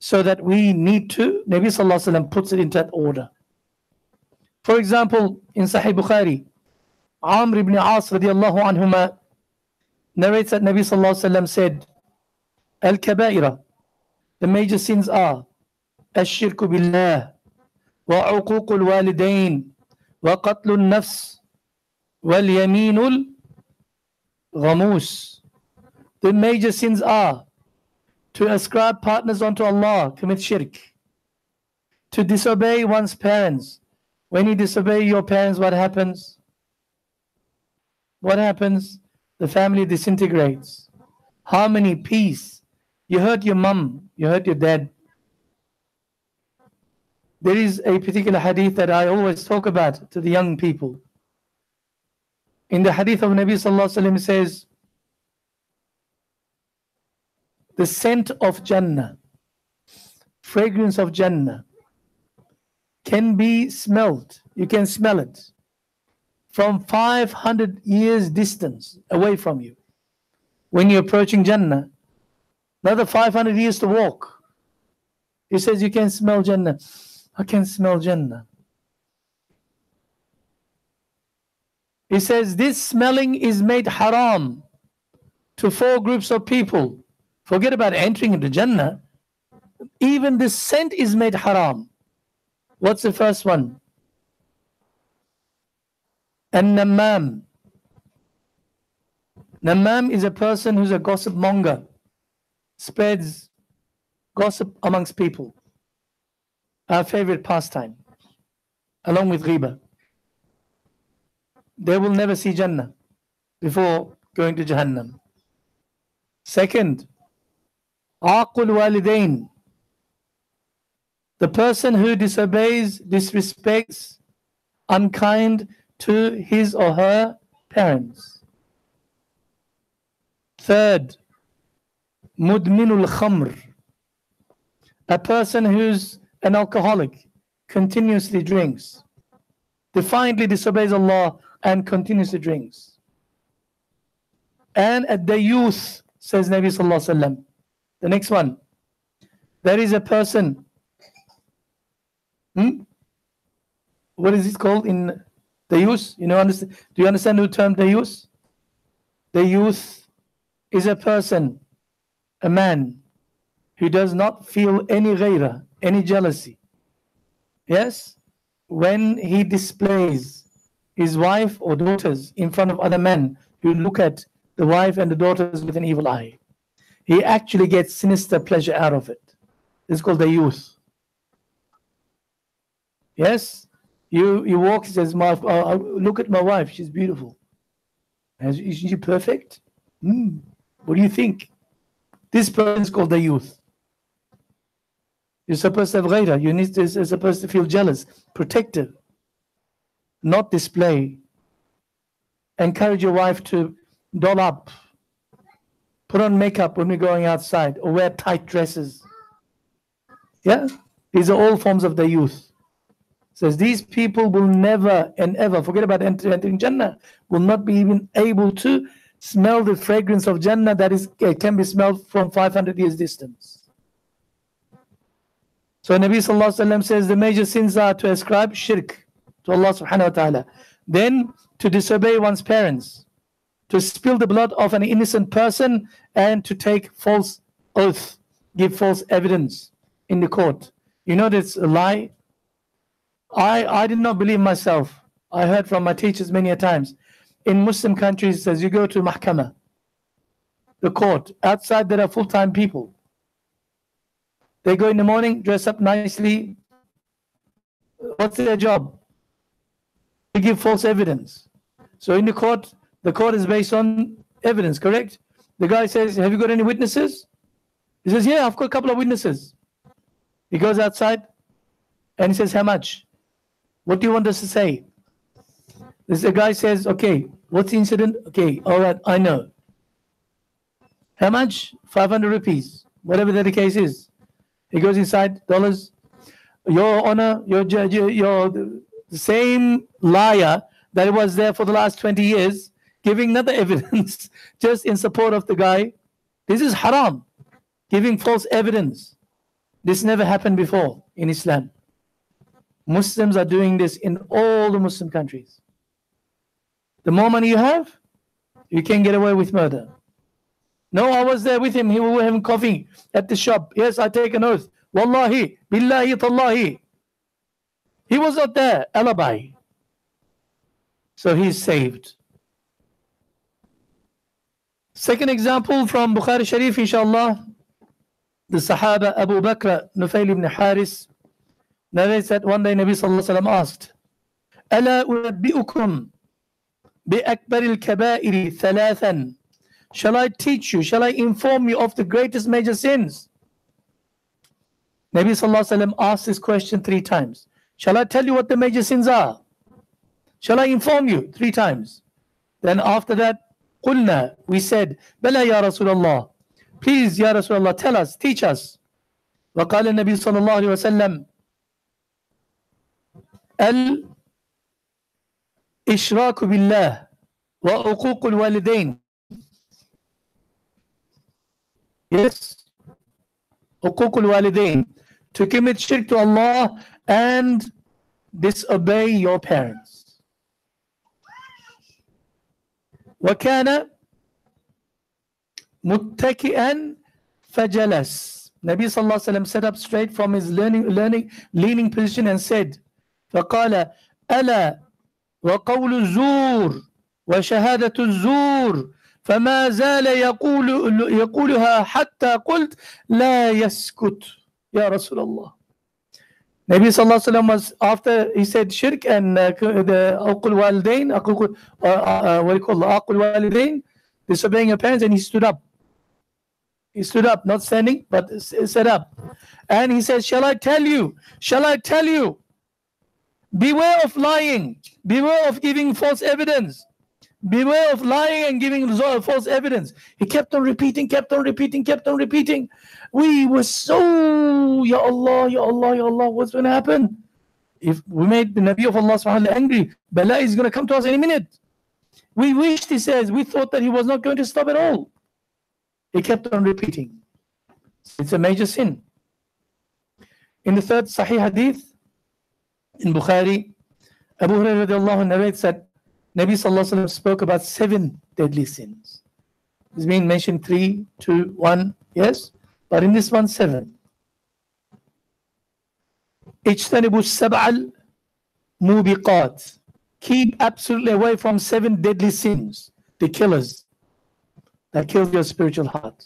so that we need to, Nabi sallallahu alaihi wasallam puts it into that order. For example, in Sahih Bukhari, Amr ibn As radiallahu anhuma narrates that Nabi sallallahu alaihi wasallam said, Al-Kaba'ira, the major sins are Ash-Shirku Billah, wa Uququl Walidain, wa Qatlun Nafs, wal Yaminul Ghamus. The major sins are to ascribe partners unto Allah, commit shirk, to disobey one's parents. When you disobey your parents, what happens? What happens? The family disintegrates. Harmony, peace. You hurt your mum, you hurt your dad. There is a particular hadith that I always talk about to the young people. In the hadith of Nabi sallallahu alaihi wasallam, says, the scent of Jannah, fragrance of Jannah, can be smelled. You can smell it from 500 years distance away from you. When you're approaching Jannah, another 500 years to walk. He says you can smell Jannah. I can smell Jannah. He says this smelling is made haram to 4 groups of people. Forget about entering into Jannah. Even the scent is made haram. What's the first one? An-Nammam. Nammam is a person who's a gossip monger, spreads gossip amongst people. Our favorite pastime, along with Ghiba. They will never see Jannah before going to Jahannam. Second, Aqul Walidain. The person who disobeys, disrespects, unkind to his or her parents. Third, Mudminul Khamr. A person who's an alcoholic, continuously drinks, defiantly disobeys Allah and continuously drinks. And at the youth, says Nabi sallallahu alaihi wasallam. The next one, there is a person. What is it called in the youth? You know, do you understand the term the youth? The youth is a person, a man, who does not feel any ghaira, any jealousy. Yes? When he displays his wife or daughters in front of other men who look at the wife and the daughters with an evil eye, he actually gets sinister pleasure out of it. It's called the youth. Yes? You walk, he says, look at my wife, she's beautiful. Is she perfect? What do you think? This person is called the youth. You're supposed to have ghaira. You're supposed to feel jealous, protective, not display. Encourage your wife to doll up, put on makeup when we're going outside, or wear tight dresses. Yeah, these are all forms of the youth. Says these people will never and ever, forget about entering Jannah, will not be even able to smell the fragrance of Jannah that can be smelled from 500 years distance. So Nabi Sallallahu Alaihi Wasallam says the major sins are to ascribe shirk to Allah Subhanahu Wa Ta'ala, then to disobey one's parents, to spill the blood of an innocent person, and to take false oath, give false evidence in the court. You know that's a lie. I did not believe myself. I heard from my teachers many a times. In Muslim countries, as you go to Mahkamah, the court, outside there are full-time people. They go in the morning, dress up nicely. What's their job? To give false evidence. So in the court is based on evidence, correct? The guy says, have you got any witnesses? He says, yeah, I've got a couple of witnesses. He goes outside and he says, how much? What do you want us to say? The guy says, okay, what's the incident? Okay, all right, I know. How much? 500 rupees, whatever the case is. He goes inside, dollars. Your Honor, you're the same liar that was there for the last 20 years, giving another evidence just in support of the guy. This is haram, giving false evidence. This never happened before in Islam. Muslims are doing this in all the Muslim countries. The more money you have, you can get away with murder. No, I was there with him. He was having coffee at the shop. Yes, I take an oath. Wallahi, billahi, tallahi. He was not there. Alibi. So he's saved. Second example from Bukhari Sharif, inshallah. The Sahaba Abu Bakr Nufail ibn Haris narrates that one day Nabi Sallallahu Alaihi Wasallam asked, ألا أنبئكم بأكبر الكبائر ثلاثا. Shall I teach you, shall I inform you of the greatest major sins? Nabi Sallallahu Alaihi Wasallam asked this question 3 times. Shall I tell you what the major sins are? Shall I inform you? 3 times. Then after that, قلنا, we said, بلى يا رسول الله. Please, Ya Rasulullah, tell us, teach us. وقال النبي صلى الله عليه وسلم الإشراك بالله وعقوق الوالدين. Yes, عقوق الوالدين, to commit shirk to Allah and disobey your parents. وكان متكئا فجلس. Nabi Sallallahu Alaihi Wasallam sat up straight from his leaning position and said, فقال ألا وقول الزور وشهادة الزور فما زال يقولها حتى قلت لا يسكت يا رسول الله. Nabi Sallallahu Alaihi Wasallam was, after he said shirk and the aqul walidain, what do you call aqul walidain, disobeying your parents, and he stood up. He stood up, not standing, but sat up. And he says, shall I tell you? Shall I tell you? Beware of lying. Beware of giving false evidence. Beware of lying and giving false evidence. He kept on repeating, kept on repeating, kept on repeating. We were so, Ya Allah, Ya Allah, Ya Allah, what's going to happen? If we made the Nabi of Allah subhanahu wa ta'ala angry, Bala is going to come to us any minute. We wished, he says, we thought that he was not going to stop at all. He kept on repeating. It's a major sin. In the third Sahih Hadith, in Bukhari, Abu Hurairah radiallahu anhu narrates that Nabi Sallallahu Alaihi Wasallam spoke about 7 deadly sins. It's been mentioned 3, 2, 1, yes, but in this one 7. اجتنبوا السبع الموبقات. Keep absolutely away from 7 deadly sins, the killers that kill your spiritual heart.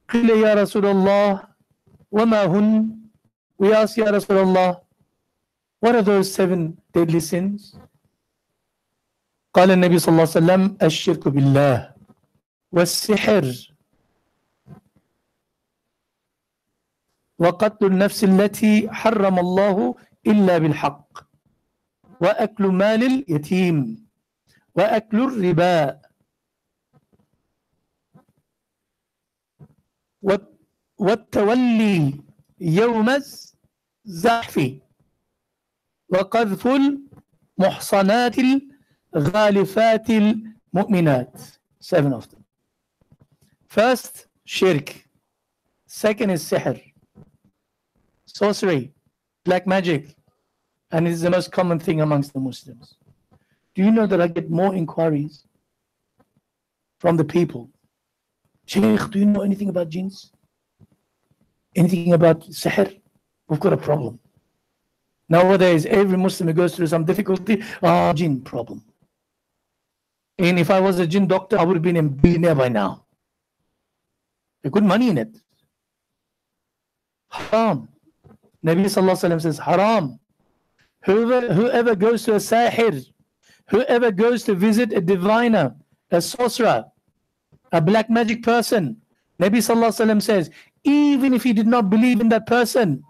قِلَ يَا رَسُولَ اللَّهِ وَمَا هُنْ. We ask, Ya Rasulullah, what are those 7 deadly sins? قال النبي صلى الله عليه وسلم الشرك بالله والسحر وقتل النفس التي حرم الله إلا بالحق وأكل مال اليتيم وأكل الربا والتولي يوم الزحف وقذف المحصنات الغالفات المؤمنات. 7 of them. First, shirk. Second is sihr, sorcery, black magic, and it is the most common thing amongst the Muslims. Do you know that I get more inquiries from the people? Sheikh, do you know anything about jinns? Anything about sihr? We've got a problem. Nowadays, every Muslim who goes through some difficulty, jinn problem. And if I was a jinn doctor, I would have been a billionaire by now. There's good money in it. Haram. Nabi Sallallahu Alaihi Wasallam says, haram. Whoever goes to a sahir, whoever goes to visit a diviner, a sorcerer, a black magic person, Nabi Sallallahu Alaihi Wasallam says, even if he did not believe in that person,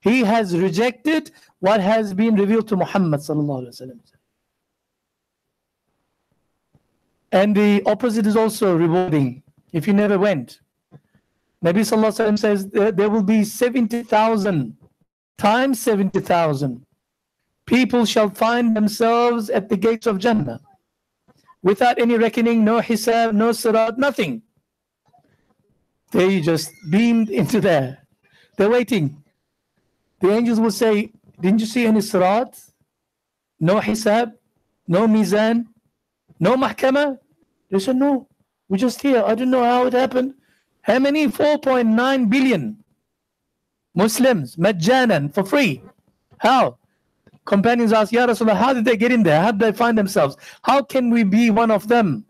he has rejected what has been revealed to Muhammad Sallallahu Alaihi Wasallam. And the opposite is also rewarding if you never went. Nabi Sallallahu Alaihi Wasallam says there will be 70,000 times 70,000 people shall find themselves at the gates of Jannah without any reckoning, no hisab, no sirat, nothing. They just beamed into there. They're waiting. The angels will say, didn't you see any sirat? No hisab, no mizan, no mahkamah? They said, no, we're just here. I don't know how it happened. How many? 4.9 billion Muslims, majjanan, for free. How? Companions asked, Ya Rasulullah, how did they get in there? How did they find themselves? How can we be one of them?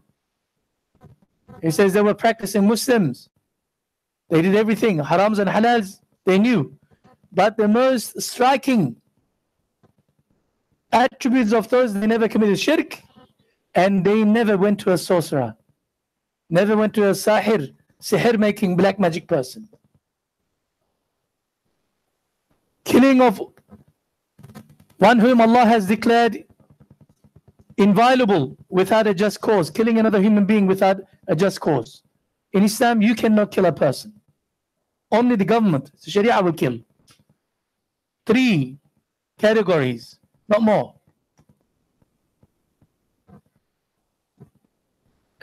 He says they were practicing Muslims. They did everything, harams and halals, they knew. But the most striking attributes of those, they never committed shirk, and they never went to a sorcerer, never went to a sahir, sihr making black magic person. Killing of one whom Allah has declared inviolable without a just cause, killing another human being without a just cause. In Islam, you cannot kill a person. Only the government, the Sharia, will kill. 3 categories, not more.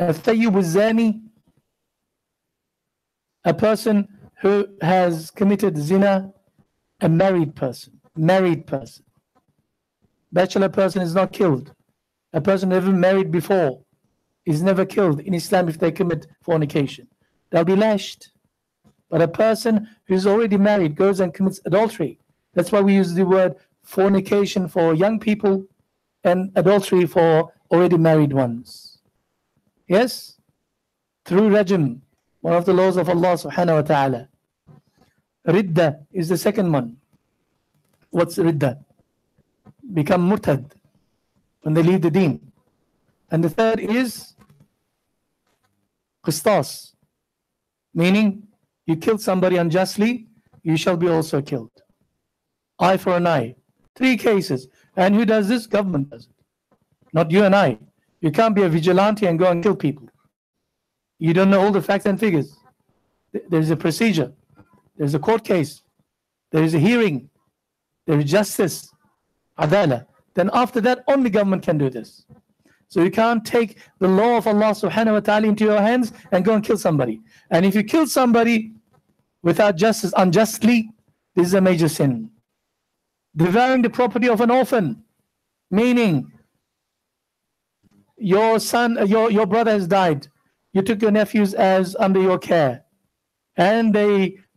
الثيب الزاني, a person who has committed zina, a married person. Bachelor person is not killed. A person never married before is never killed in Islam if they commit fornication. They'll be lashed. But a person who's already married goes and commits adultery. That's why we use the word fornication for young people and adultery for already married ones. Yes? Through rajm, one of the laws of Allah subhanahu wa ta'ala. Ridda is the second one. What's ridda? Become murtad when they leave the deen. And the third is qistas, meaning you killed somebody unjustly, you shall be also killed. Eye for an eye. 3 cases. And who does this? Government does it. Not you and I. You can't be a vigilante and go and kill people. You don't know all the facts and figures. There's a procedure. There's a court case. There is a hearing. There is justice. Adala. Then after that, only government can do this. So you can't take the law of Allah subhanahu wa ta'ala into your hands and go and kill somebody. And if you kill somebody without justice, unjustly, this is a major sin. Devouring the property of an orphan, meaning your son, your brother has died. You took your nephews as under your care, and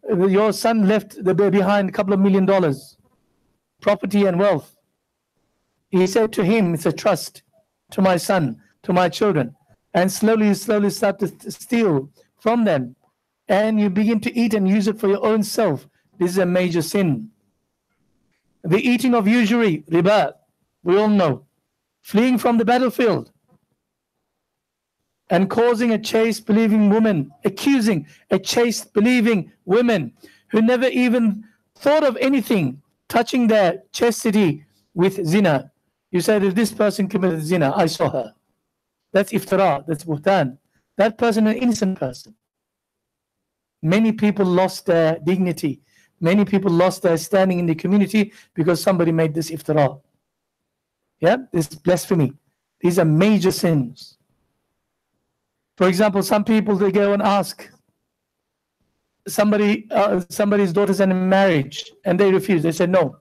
your son left behind a couple of $1 million, property and wealth. He said to him, it's a trust to my son, to my children, and slowly start to steal from them, and you begin to eat and use it for your own self. This is a major sin. The eating of usury, riba, we all know. Fleeing from the battlefield and causing a chaste believing woman, accusing a chaste believing women who never even thought of anything touching their chastity with zina. You said, if this person committed zina, I saw her. That's iftira, that's buhtan. That person is an innocent person. Many people lost their dignity. Many people lost their standing in the community because somebody made this iftira. Yeah, this blasphemy. These are major sins. For example, some people, they go and ask somebody's daughter's in marriage, and they refuse. They say no.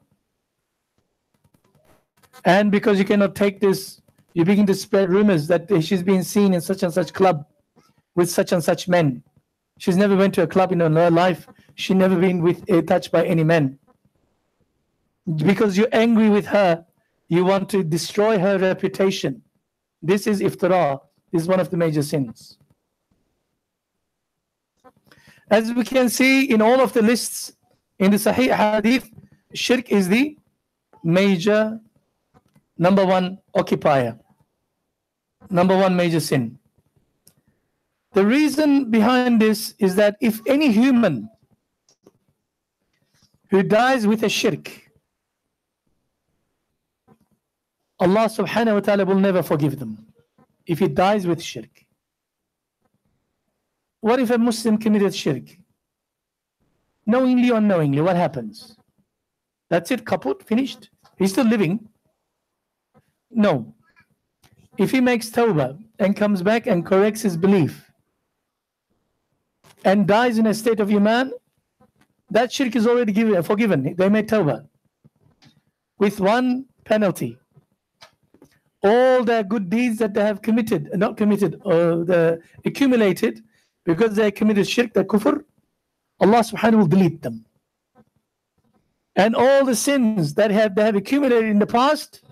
And because you cannot take this, you begin to spread rumors that she's been seen in such and such club with such and such men. She's never went to a club in her life. She's never been touched by any men. Because you're angry with her, you want to destroy her reputation. This is iftira. This is one of the major sins. As we can see in all of the lists in the Sahih Hadith, shirk is the major number one occupier. Number one major sin. The reason behind this is that if any human who dies with a shirk, Allah subhanahu wa ta'ala will never forgive them if he dies with shirk. What if a Muslim committed shirk? Knowingly or unknowingly, what happens? That's it, kaput, finished. He's still living. No. If he makes tawbah and comes back and corrects his belief and dies in a state of iman, that shirk is already forgiven. They made tawbah. With one penalty. All their good deeds that they have committed, not committed, or accumulated, because they committed shirk, the kufr, Allah subhanahu will delete them. And all the sins that they have accumulated in the past,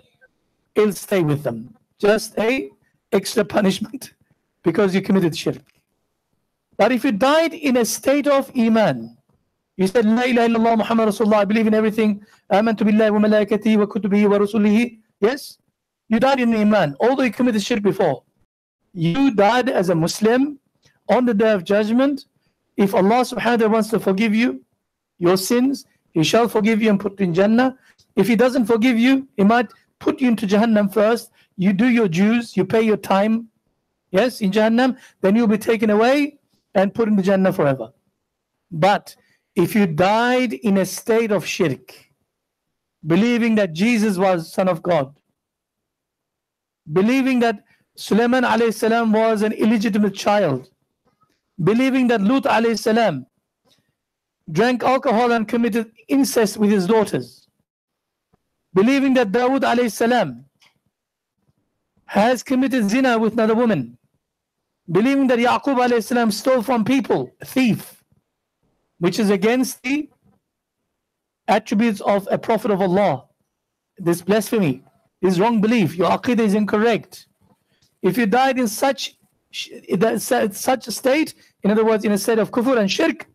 it'll stay with them. Just a extra punishment because you committed shirk. But if you died in a state of iman, you said, La ilaha illallah Muhammad Rasulullah, I believe in everything, amantu billahi wa malaikatihi wa kutubihi wa rasulihi. Yes, you died in iman, although you committed shirk before. You died as a Muslim. On the day of judgment, if Allah subhanahu wa ta'ala wants to forgive you your sins, He shall forgive you and put you in Jannah. If He doesn't forgive you, He might put you into Jahannam first. You do your dues, you pay your time, yes, in Jahannam, then you'll be taken away and put in the Jannah forever. But if you died in a state of shirk, believing that Jesus was Son of God, believing that Sulaiman alayhi salam was an illegitimate child, believing that Lut alayhi salam drank alcohol and committed incest with his daughters, believing that Dawood alayhi salam has committed zina with another woman, believing that Yaqub alayhi salam stole from people, a thief, which is against the attributes of a prophet of Allah. This blasphemy, this wrong belief, your aqidah is incorrect. If you died in such a state, in other words, in a state of kufr and shirk,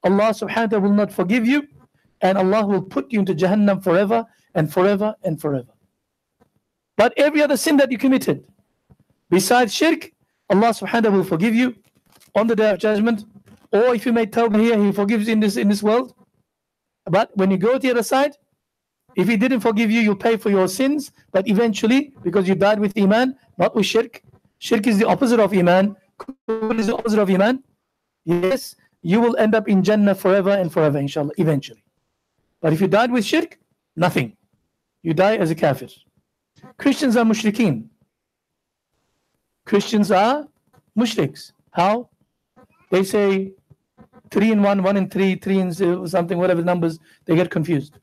Allah subhanahu wa ta'ala will not forgive you, and Allah will put you into Jahannam forever and forever and forever. But every other sin that you committed, besides shirk, Allah subhanahu wa ta'ala will forgive you on the day of judgment, or if you made tawbah here, He forgives you in this world. But when you go to the other side, if He didn't forgive you, you pay for your sins, but eventually, because you died with iman, not with shirk. Shirk is the opposite of iman. Kufr is the opposite of iman. Yes, you will end up in Jannah forever and forever, inshallah, eventually. But if you died with shirk, nothing. You die as a kafir. Christians are mushrikeen. Christians are mushriks. How? They say 3 in 1, 1 in 3, 3 in 0, something, whatever numbers, they get confused.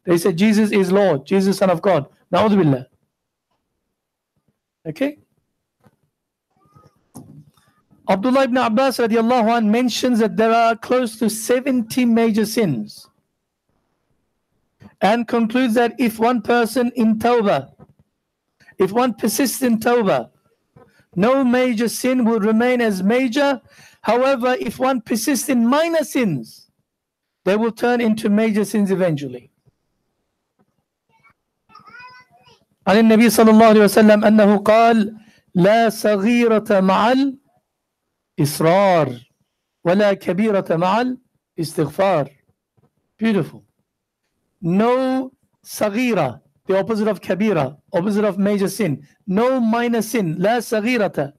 They say Jesus is Lord, Jesus is Son of God. Na'udhu billah. Okay? Abdullah ibn Abbas radiallahu anh mentions that there are close to 70 major sins, and concludes that if one person in tawbah, if one persists in tawbah, no major sin will remain as major. However, if one persists in minor sins, they will turn into major sins eventually. عن النبي صلى الله عليه وسلم أنه قال لا صغيرة مع الإصرار ولا كبيرة مع الاستغفار. Beautiful. No صغيرة, the opposite of kabira, opposite of major sin. No minor sin, لا صغيرة.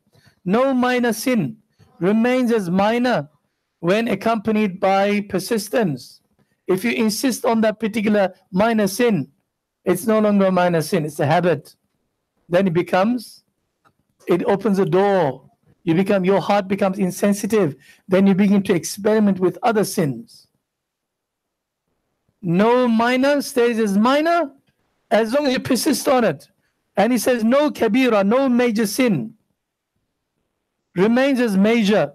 No minor sin remains as minor when accompanied by persistence. If you insist on that particular minor sin, it's no longer a minor sin, it's a habit. Then it opens a door. Your heart becomes insensitive. Then you begin to experiment with other sins. No minor stays as minor as long as you persist on it. And he says no kabira, no major sin remains as major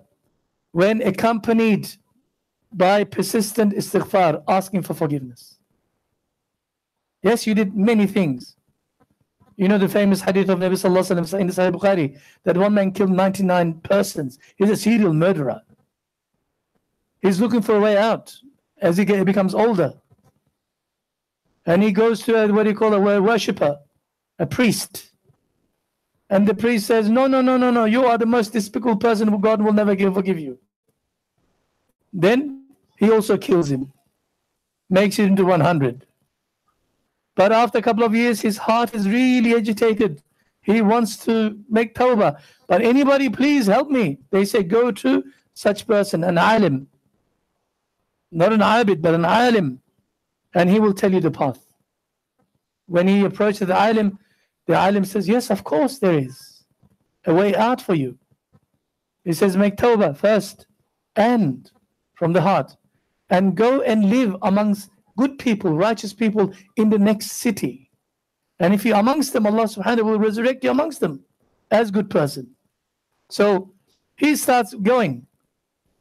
when accompanied by persistent istighfar, asking for forgiveness. Yes, you did many things. You know the famous hadith of Nabi Sallallahu Alaihi Wasallam in the Sahih Bukhari that one man killed 99 persons. He's a serial murderer. He's looking for a way out as he becomes older. And he goes to a worshipper, a priest. And the priest says, no, you are the most despicable person who God will never forgive you. Then he also kills him, makes it into 100. But after a couple of years, his heart is really agitated. He wants to make tawbah. But anybody, please help me. They say, go to such person, an alim. Not an abid, but an alim. And he will tell you the path. When he approaches the alim says, yes, of course there is a way out for you. He says, make tawbah first and from the heart. And go and live amongst good people, righteous people in the next city. And if you're amongst them, Allah subhanahu wa ta'ala will resurrect you amongst them as good person. So he starts going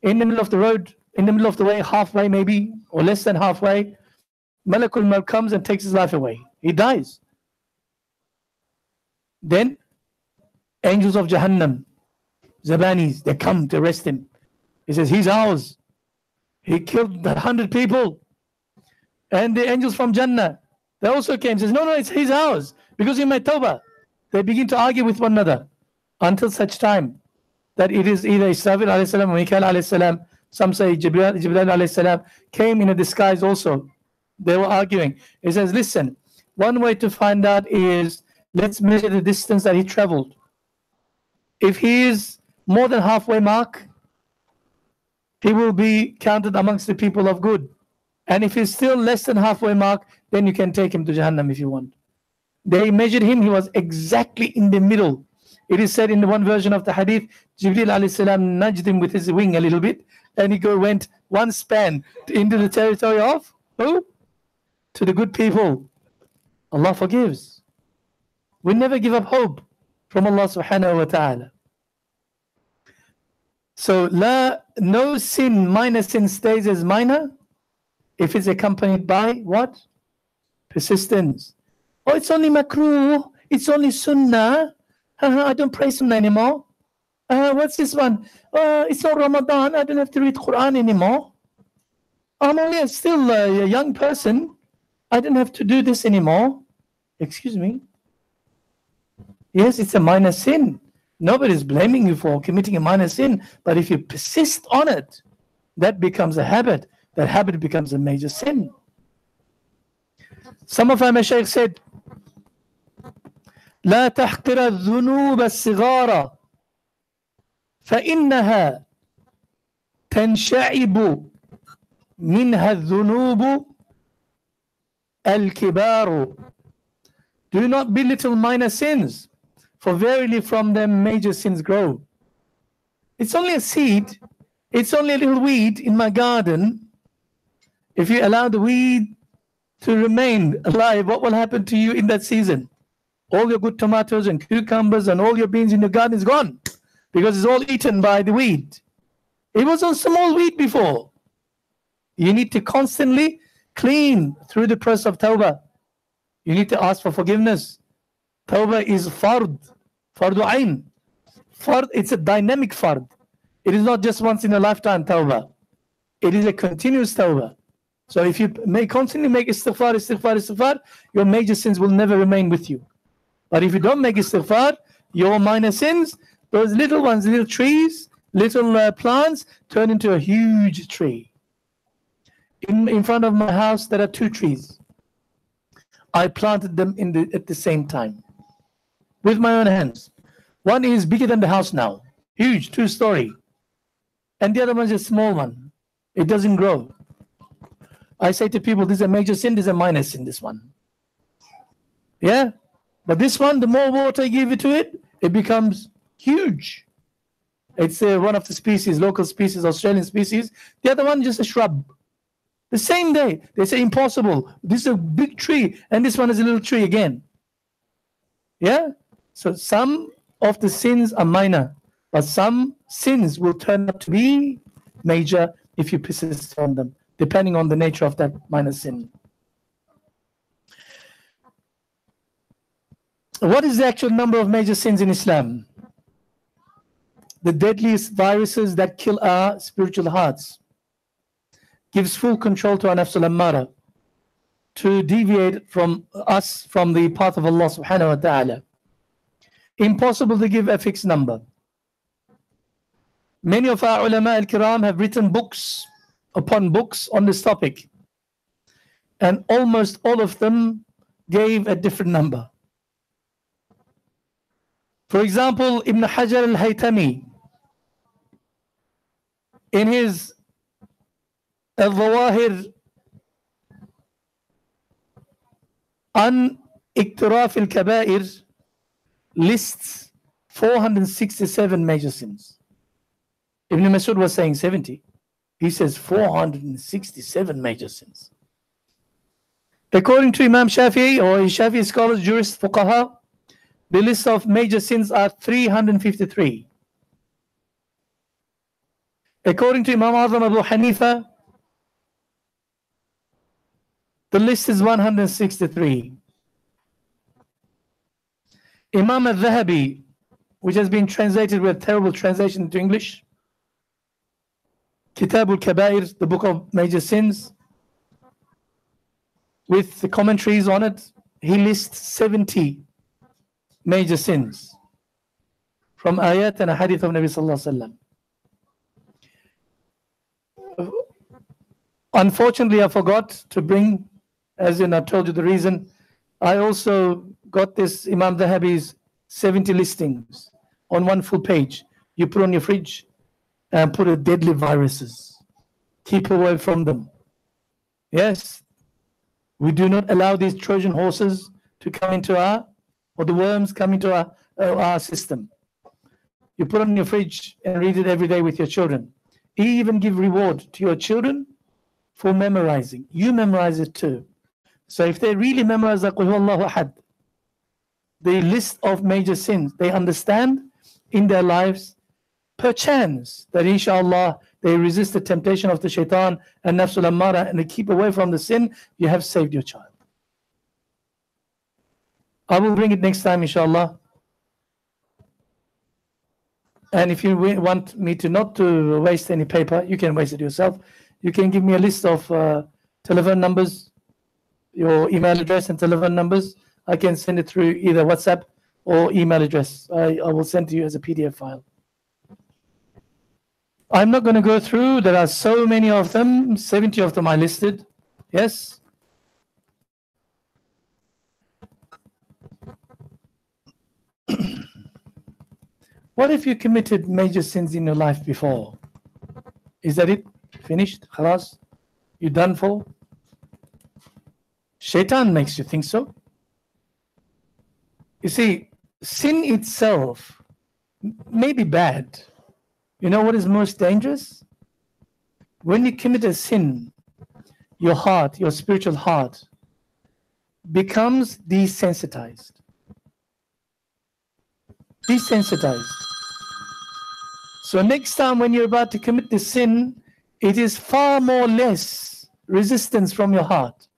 in the middle of the road, in the middle of the way, halfway maybe, or less than halfway. Malakul Maut comes and takes his life away. He dies. Then angels of Jahannam, Zabanis, they come to arrest him. He says, he's ours. He killed 100 people. And the angels from Jannah, they also came and says, no, he's ours because he made tawbah. They begin to argue with one another until such time that it is either Israfil alayhi salam or Mikael alayhi salam. Some say Jibreel alayhi salam came in a disguise also. They were arguing. He says, listen, one way to find out is let's measure the distance that he traveled. If he is more than halfway mark, he will be counted amongst the people of good. And if he's still less than halfway mark, then you can take him to Jahannam if you want. They measured him, he was exactly in the middle. It is said in the one version of the hadith, Jibreel alayhi salam nudged him with his wing a little bit, and he went one span into the territory of who? To the good people. Allah forgives. We never give up hope from Allah subhanahu wa ta'ala. So no sin, minor sin stays as minor if it's accompanied by what? Persistence. Oh, it's only makruh, it's only sunnah. I don't pray sunnah anymore. What's this one? It's not Ramadan, I don't have to read Quran anymore. I'm only still a young person, I don't have to do this anymore. Excuse me. Yes, it's a minor sin. Nobody's blaming you for committing a minor sin, but if you persist on it, that becomes a habit. That habit becomes a major sin. Some of our Sheikh said, لا تحقر الذنوب الصغار فإنها تنشعب منها الذنوب الكبار. Do not belittle minor sins, for verily from them major sins grow. It's only a seed, it's only a little weed in my garden. If you allow the weed to remain alive, what will happen to you in that season? All your good tomatoes and cucumbers and all your beans in your garden is gone because it's all eaten by the weed. It was a small weed before. You need to constantly clean through the process of tawbah. You need to ask for forgiveness. Tawbah is fardu ayn. It's a dynamic fard. It is not just once in a lifetime tawbah. It is a continuous tawbah. So if you may constantly make istighfar, your major sins will never remain with you. But if you don't make istighfar, your minor sins, those little ones, little trees, little plants, turn into a huge tree. In front of my house, there are 2 trees. I planted them at the same time with my own hands. One is bigger than the house now, huge, 2-story. and the other one is a small one. It doesn't grow. I say to people, this is a major sin, this is a minor sin, this one. Yeah? But this one, the more water you give it to it, it becomes huge. It's one of the species, local species, Australian species. The other one, just a shrub. The same day, they say impossible. This is a big tree, and this one is a little tree again. Yeah? So some of the sins are minor, but some sins will turn out to be major if you persist on them, depending on the nature of that minor sin. What is the actual number of major sins in Islam? The deadliest viruses that kill our spiritual hearts, gives full control to our nafs al-ammara to deviate from us from the path of Allah subhanahu wa ta'ala. Impossible to give a fixed number. Many of our ulama al-kiram have written books upon books on this topic, and almost all of them gave a different number. For example, Ibn Hajar al-Haytami, in his Al-Zawahir an Iktiraf al-Kabair, lists 467 major sins. Ibn Masud was saying 70. He says 467 major sins. According to Imam Shafi'i, or Shafi'i scholars, jurists, fuqaha, the list of major sins are 353. According to Imam Azam Abu Hanifa, the list is 163. Imam al-Dhahabi, which has been translated with terrible translation into English, Kitab al-Kabair, the book of major sins, with the commentaries on it, he lists 70 major sins from ayat and a hadith of Nabi sallallahu alaihi wasallam. Unfortunately, I forgot to bring, as in I told you the reason, I also got this Imam Dhahabi's 70 listings on one full page. You put on your fridge and put a deadly viruses. Keep away from them. Yes, we do not allow these Trojan horses to come into our, or the worms come into our system. You put on your fridge and read it every day with your children. You even give reward to your children for memorizing. You memorize it too. So if they really memorize the Qul Huwallahu Ahad, the list of major sins, they understand in their lives, perchance that inshallah they resist the temptation of the shaitan and nafs al-ammara, and they keep away from the sin, you have saved your child. I will bring it next time inshallah. And if you want me to not to waste any paper, you can waste it yourself. You can give me a list of telephone numbers, your email address and telephone numbers. I can send it through either WhatsApp or email address. I will send to you as a PDF file. I'm not going to go through. There are so many of them. 70 of them I listed. Yes. What if you committed major sins in your life before? Is that it? Finished? Khalas? You done for? Shaitan makes you think so. You see, sin itself may be bad. You know what is most dangerous? When you commit a sin, your heart, your spiritual heart, becomes desensitized. Desensitized. So next time when you're about to commit the sin, it is far more less resistance from your heart.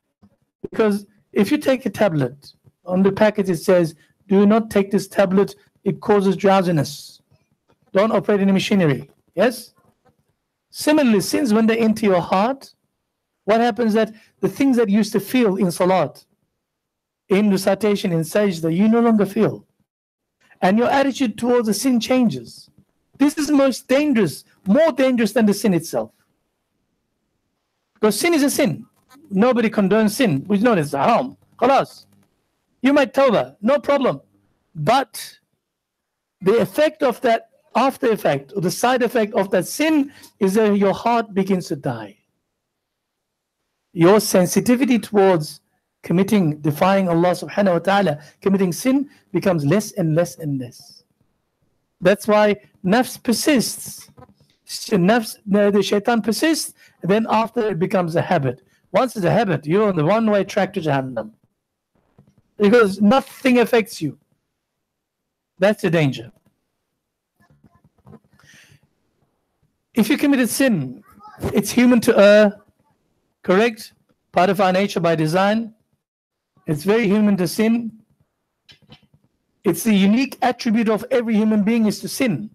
Because if you take a tablet, on the packet it says, do not take this tablet, it causes drowsiness. Don't operate any machinery. Yes? Similarly, sins, when they enter your heart, what happens that the things that you used to feel in salat, in recitation, in sajda, you no longer feel. And your attitude towards the sin changes. This is most dangerous, more dangerous than the sin itself. Because sin is a sin. Nobody condones sin. We know it's haram. Khalas. You might tawbah, no problem. But the effect of that after effect or the side effect of that sin is that your heart begins to die. Your sensitivity towards defying Allah subhanahu wa ta'ala, committing sin becomes less and less and less. That's why nafs persists. The shaitan persists, and then after it becomes a habit. Once it's a habit, you're on the one-way track to Jahannam. Because nothing affects you. That's the danger. If you committed sin, it's human to err, correct? Part of our nature by design. It's very human to sin. It's the unique attribute of every human being is to sin.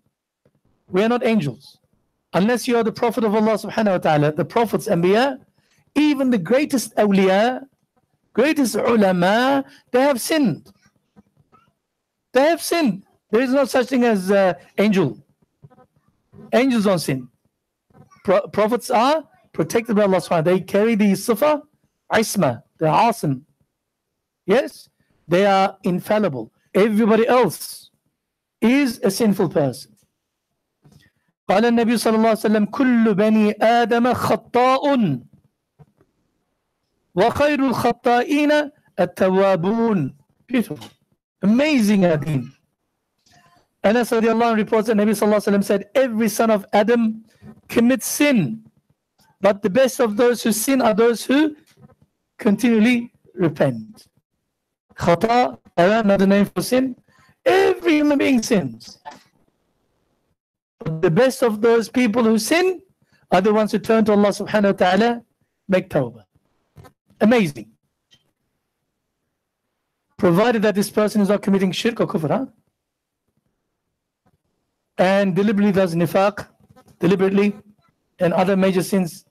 We are not angels. Unless you are the Prophet of Allah subhanahu wa ta'ala, the Prophets, Anbiya, even the greatest awliya, greatest ulama, they have sinned. They have sinned. There is no such thing as angel. Angels don't sin. Prophets are protected by Allah subhanahu wa ta'ala. They carry the sifa, isma, they're awesome. Yes, they are infallible. Everybody else is a sinful person. قال النبي صلى الله عليه وسلم كل بني آدم خطاء وخير الخطائين التوابون. Beautiful. Amazing hadith. Anas radiallahu anhu reports that Nabi sallallahu alaihi wasallam said, every son of Adam commits sin, but the best of those who sin are those who continually repent. Khata, another name for sin. Every human being sins. But the best of those people who sin are the ones who turn to Allah subhanahu wa ta'ala, make tawbah. Amazing. Provided that this person is not committing shirk or kufr, huh? And deliberately does nifaq, deliberately, and other major sins.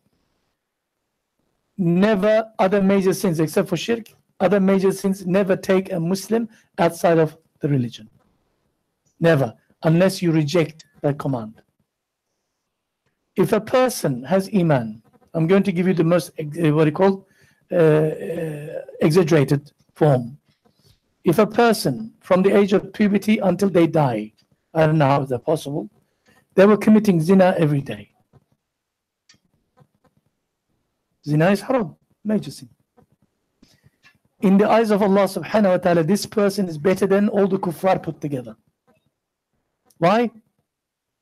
Never other major sins except for shirk. Other major sins never take a Muslim outside of the religion. Never, unless you reject that command. If a person has iman, I'm going to give you the most, what you call, exaggerated form. If a person from the age of puberty until they die, I don't know how is that possible, they were committing zina every day. Zina is haram, major sin. In the eyes of Allah subhanahu wa ta'ala, this person is better than all the kuffar put together. Why?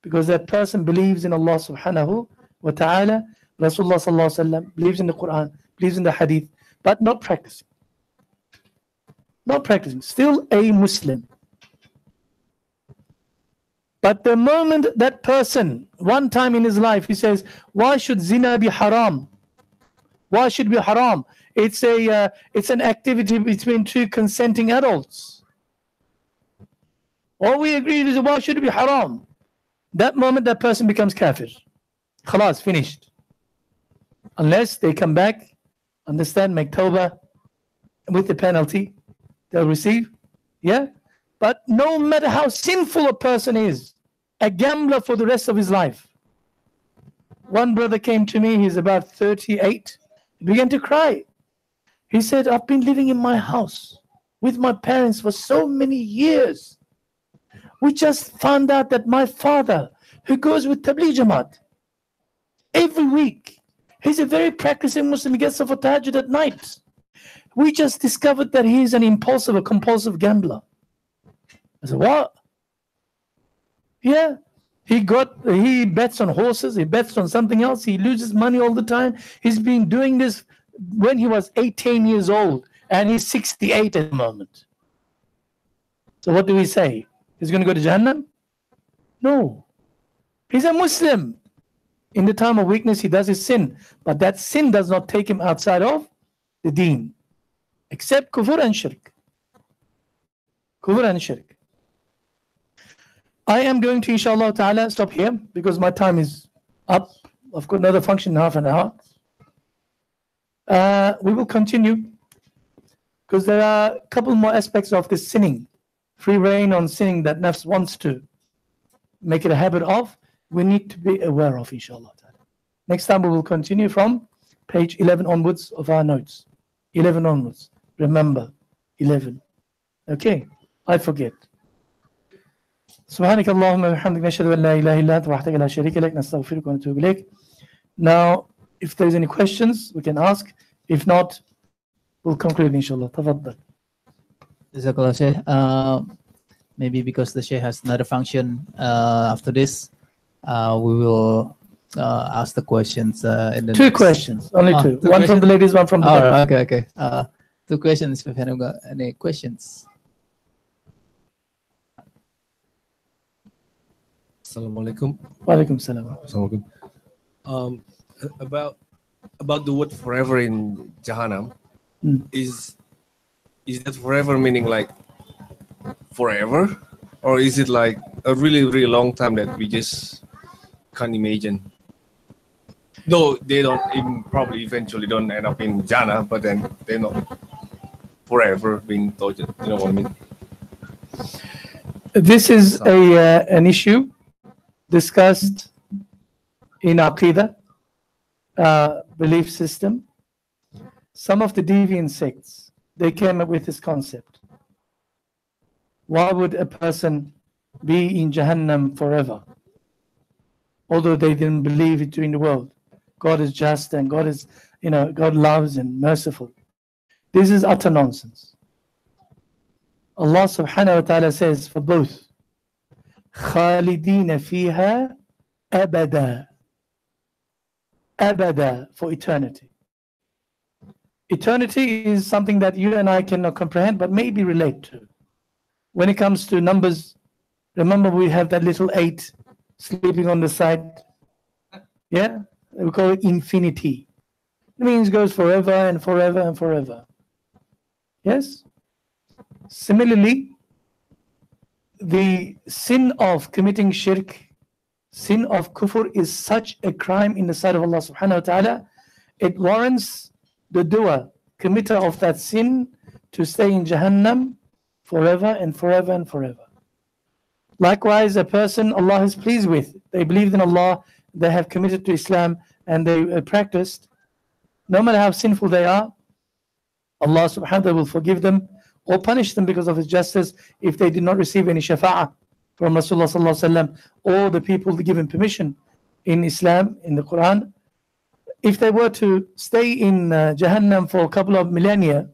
Because that person believes in Allah subhanahu wa ta'ala, Rasulullah sallallahu alaihi wasallam, believes in the Quran, believes in the hadith, but not practicing. Not practicing. Still a Muslim. But the moment that person, one time in his life, he says, why should zina be haram? Why should it be haram? It's an activity between two consenting adults. All we agree is why should it be haram? That moment that person becomes kafir. Khalas, finished. Unless they come back, understand, make tawbah with the penalty they'll receive. Yeah? But no matter how sinful a person is, a gambler for the rest of his life. One brother came to me, he's about 38, he began to cry. He said, I've been living in my house with my parents for so many years. We just found out that my father, who goes with Tabligh Jamaat every week, he's a very practicing Muslim, he gets up for tahajjud at night. We just discovered that he's an impulsive, a compulsive gambler. I said, what? Yeah. He bets on horses, he bets on something else, he loses money all the time. He's been doing this when he was 18 years old, and he's 68 at the moment. So what do we say? He's going to go to Jahannam? No. He's a Muslim. In the time of weakness, he does his sin. But that sin does not take him outside of the deen. Except kufr and shirk. Kufr and shirk. I am going to, inshallah ta'ala, stop here because my time is up. I've got another function in half an hour. We will continue because there are a couple more aspects of this sinning. Free reign on sinning that nafs wants to make it a habit of. We need to be aware of, inshallah ta'ala. Next time we will continue from page 11 onwards of our notes. 11 onwards. Remember, 11. Okay, I forget. سبحانك اللهم وبحمدك نشهد أن لا إله إلا أنت وحدك لا شريك لك نستغفرك ونتوب إليك. Now, if there's any questions, we can ask. If not, we'll conclude, inshallah. Tafaddal. Jazakallah, Sheikh. Maybe because the Sheikh has another function after this, we will ask the questions in the Two next. questions, only two. Two One from the questions? ladies, one from the men. Okay. Two questions if you have got any questions. Assalamualaikum. Walaikum salam. Assalamualaikum. About the word forever in Jahannam, is that forever meaning like forever, or is it like a really really long time that we just can't imagine? No, they don't even probably eventually don't end up in Jannah, but then they're not forever being tortured. You know what I mean? This is an issue discussed in Aqidah, belief system. Some of the deviant sects, they came up with this concept. Why would a person be in Jahannam forever? Although they didn't believe it during the world. God is just and God is, God loves and merciful. This is utter nonsense. Allah subhanahu wa ta'ala says for both, خالدين فيها أبدا. Abada, for eternity. Eternity is something that you and I cannot comprehend, but maybe relate to. When it comes to numbers, remember we have that little 8 sleeping on the side. Yeah? We call it infinity. It means it goes forever and forever and forever. Yes? Similarly, the sin of committing shirk, sin of kufr is such a crime in the sight of Allah subhanahu wa ta'ala, it warrants the doer, committer of that sin, to stay in Jahannam forever and forever and forever. Likewise, a person Allah is pleased with, they believed in Allah, they have committed to Islam, and they practiced, no matter how sinful they are, Allah subhanahu wa ta'ala will forgive them or punish them because of His justice if they did not receive any shafa'ah from Rasulullah sallallahu alaihi wasallam or the people given permission in Islam, in the Quran. If they were to stay in Jahannam for a couple of millennia,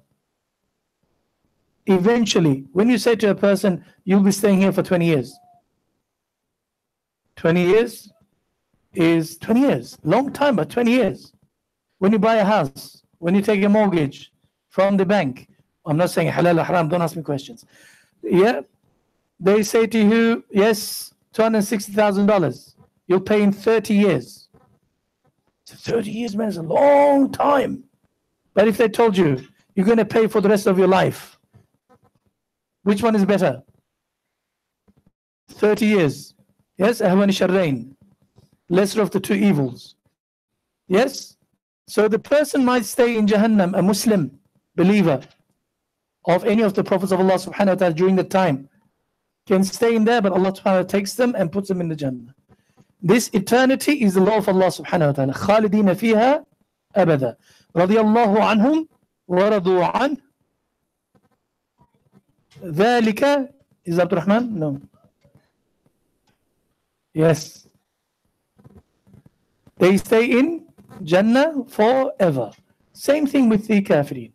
eventually, when you say to a person, you'll be staying here for 20 years. 20 years is 20 years, long time, but 20 years. When you buy a house, when you take a mortgage from the bank, I'm not saying halal or haram, don't ask me questions. Yeah, they say to you, yes, $260,000. You'll pay in 30 years. 30 years, man, is a long time. But if they told you, you're going to pay for the rest of your life, which one is better? 30 years. Yes, ahwan sharrain. Lesser of the two evils. Yes? So the person might stay in Jahannam, a Muslim believer of any of the prophets of Allah subhanahu wa ta'ala during the time, can stay in there, but Allah subhanahu wa ta'ala takes them and puts them in the Jannah. This eternity is the law of Allah subhanahu wa ta'ala. خالدين فيها أبدا رضي الله عنهم ورضوا عنه ذلك. Is Abdul Rahman? No. Yes. They stay in Jannah forever. Same thing with the kafirin.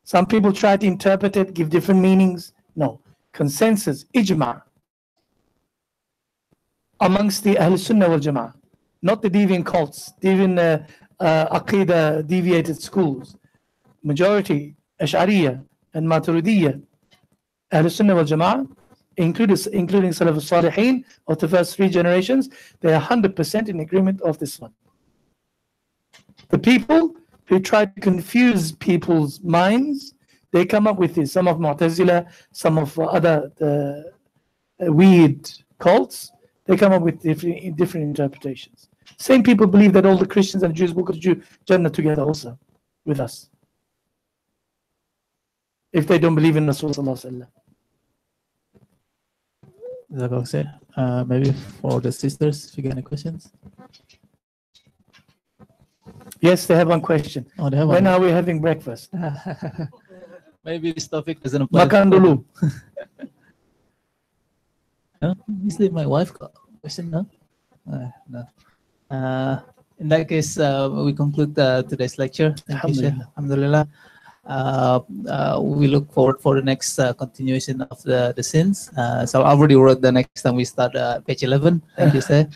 Some people try to interpret it, give different meanings. No. Consensus, ijma' amongst the Ahl Sunnah wal Jama'ah, not the deviant cults, deviant Aqidah, deviated schools. Majority, Ash'ariyah and Maturidiyah, Ahl Sunnah wal Jama'ah, including Salaf al-Salihin of the first 3 generations, they are 100% in agreement of this one. The people who try to confuse people's minds, they come up with this. Some of Mu'tazila, some of other weird cults, they come up with different interpretations. Same people believe that all the Christians and Jews will go to Jannah together also with us, if they don't believe in Rasulullah. Maybe for the sisters, if you got any questions. Yes, they have one question. Oh, they have when one. are we having breakfast? Maybe this topic doesn't apply. Makan dulu. No, easily my wife got question. No, no. In that case, we conclude today's lecture. Thank you, Sheikh. Alhamdulillah. We look forward for the next continuation of the sins. So I already wrote the next time we start page 11. Thank you, Sheikh.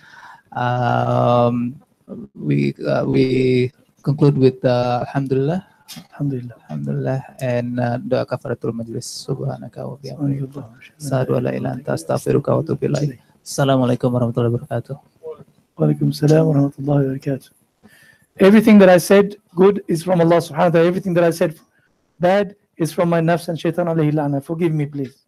We conclude with Alhamdulillah. Alhamdulillah. Alhamdulillah, and doa kafaratul majlis. Subhanaka wa bihamdika. Asyhadu an la ilaha illa anta astaghfiruka wa atubu ilaik. Assalamualaikum warahmatullahi wabarakatuh. Walaikum salam wa rahmatullahi wa barakatuh. Everything that I said good is from Allah subhanahu wa ta'ala. Everything that I said bad is from my nafs and shaitan alayhi la'na. Forgive me, please.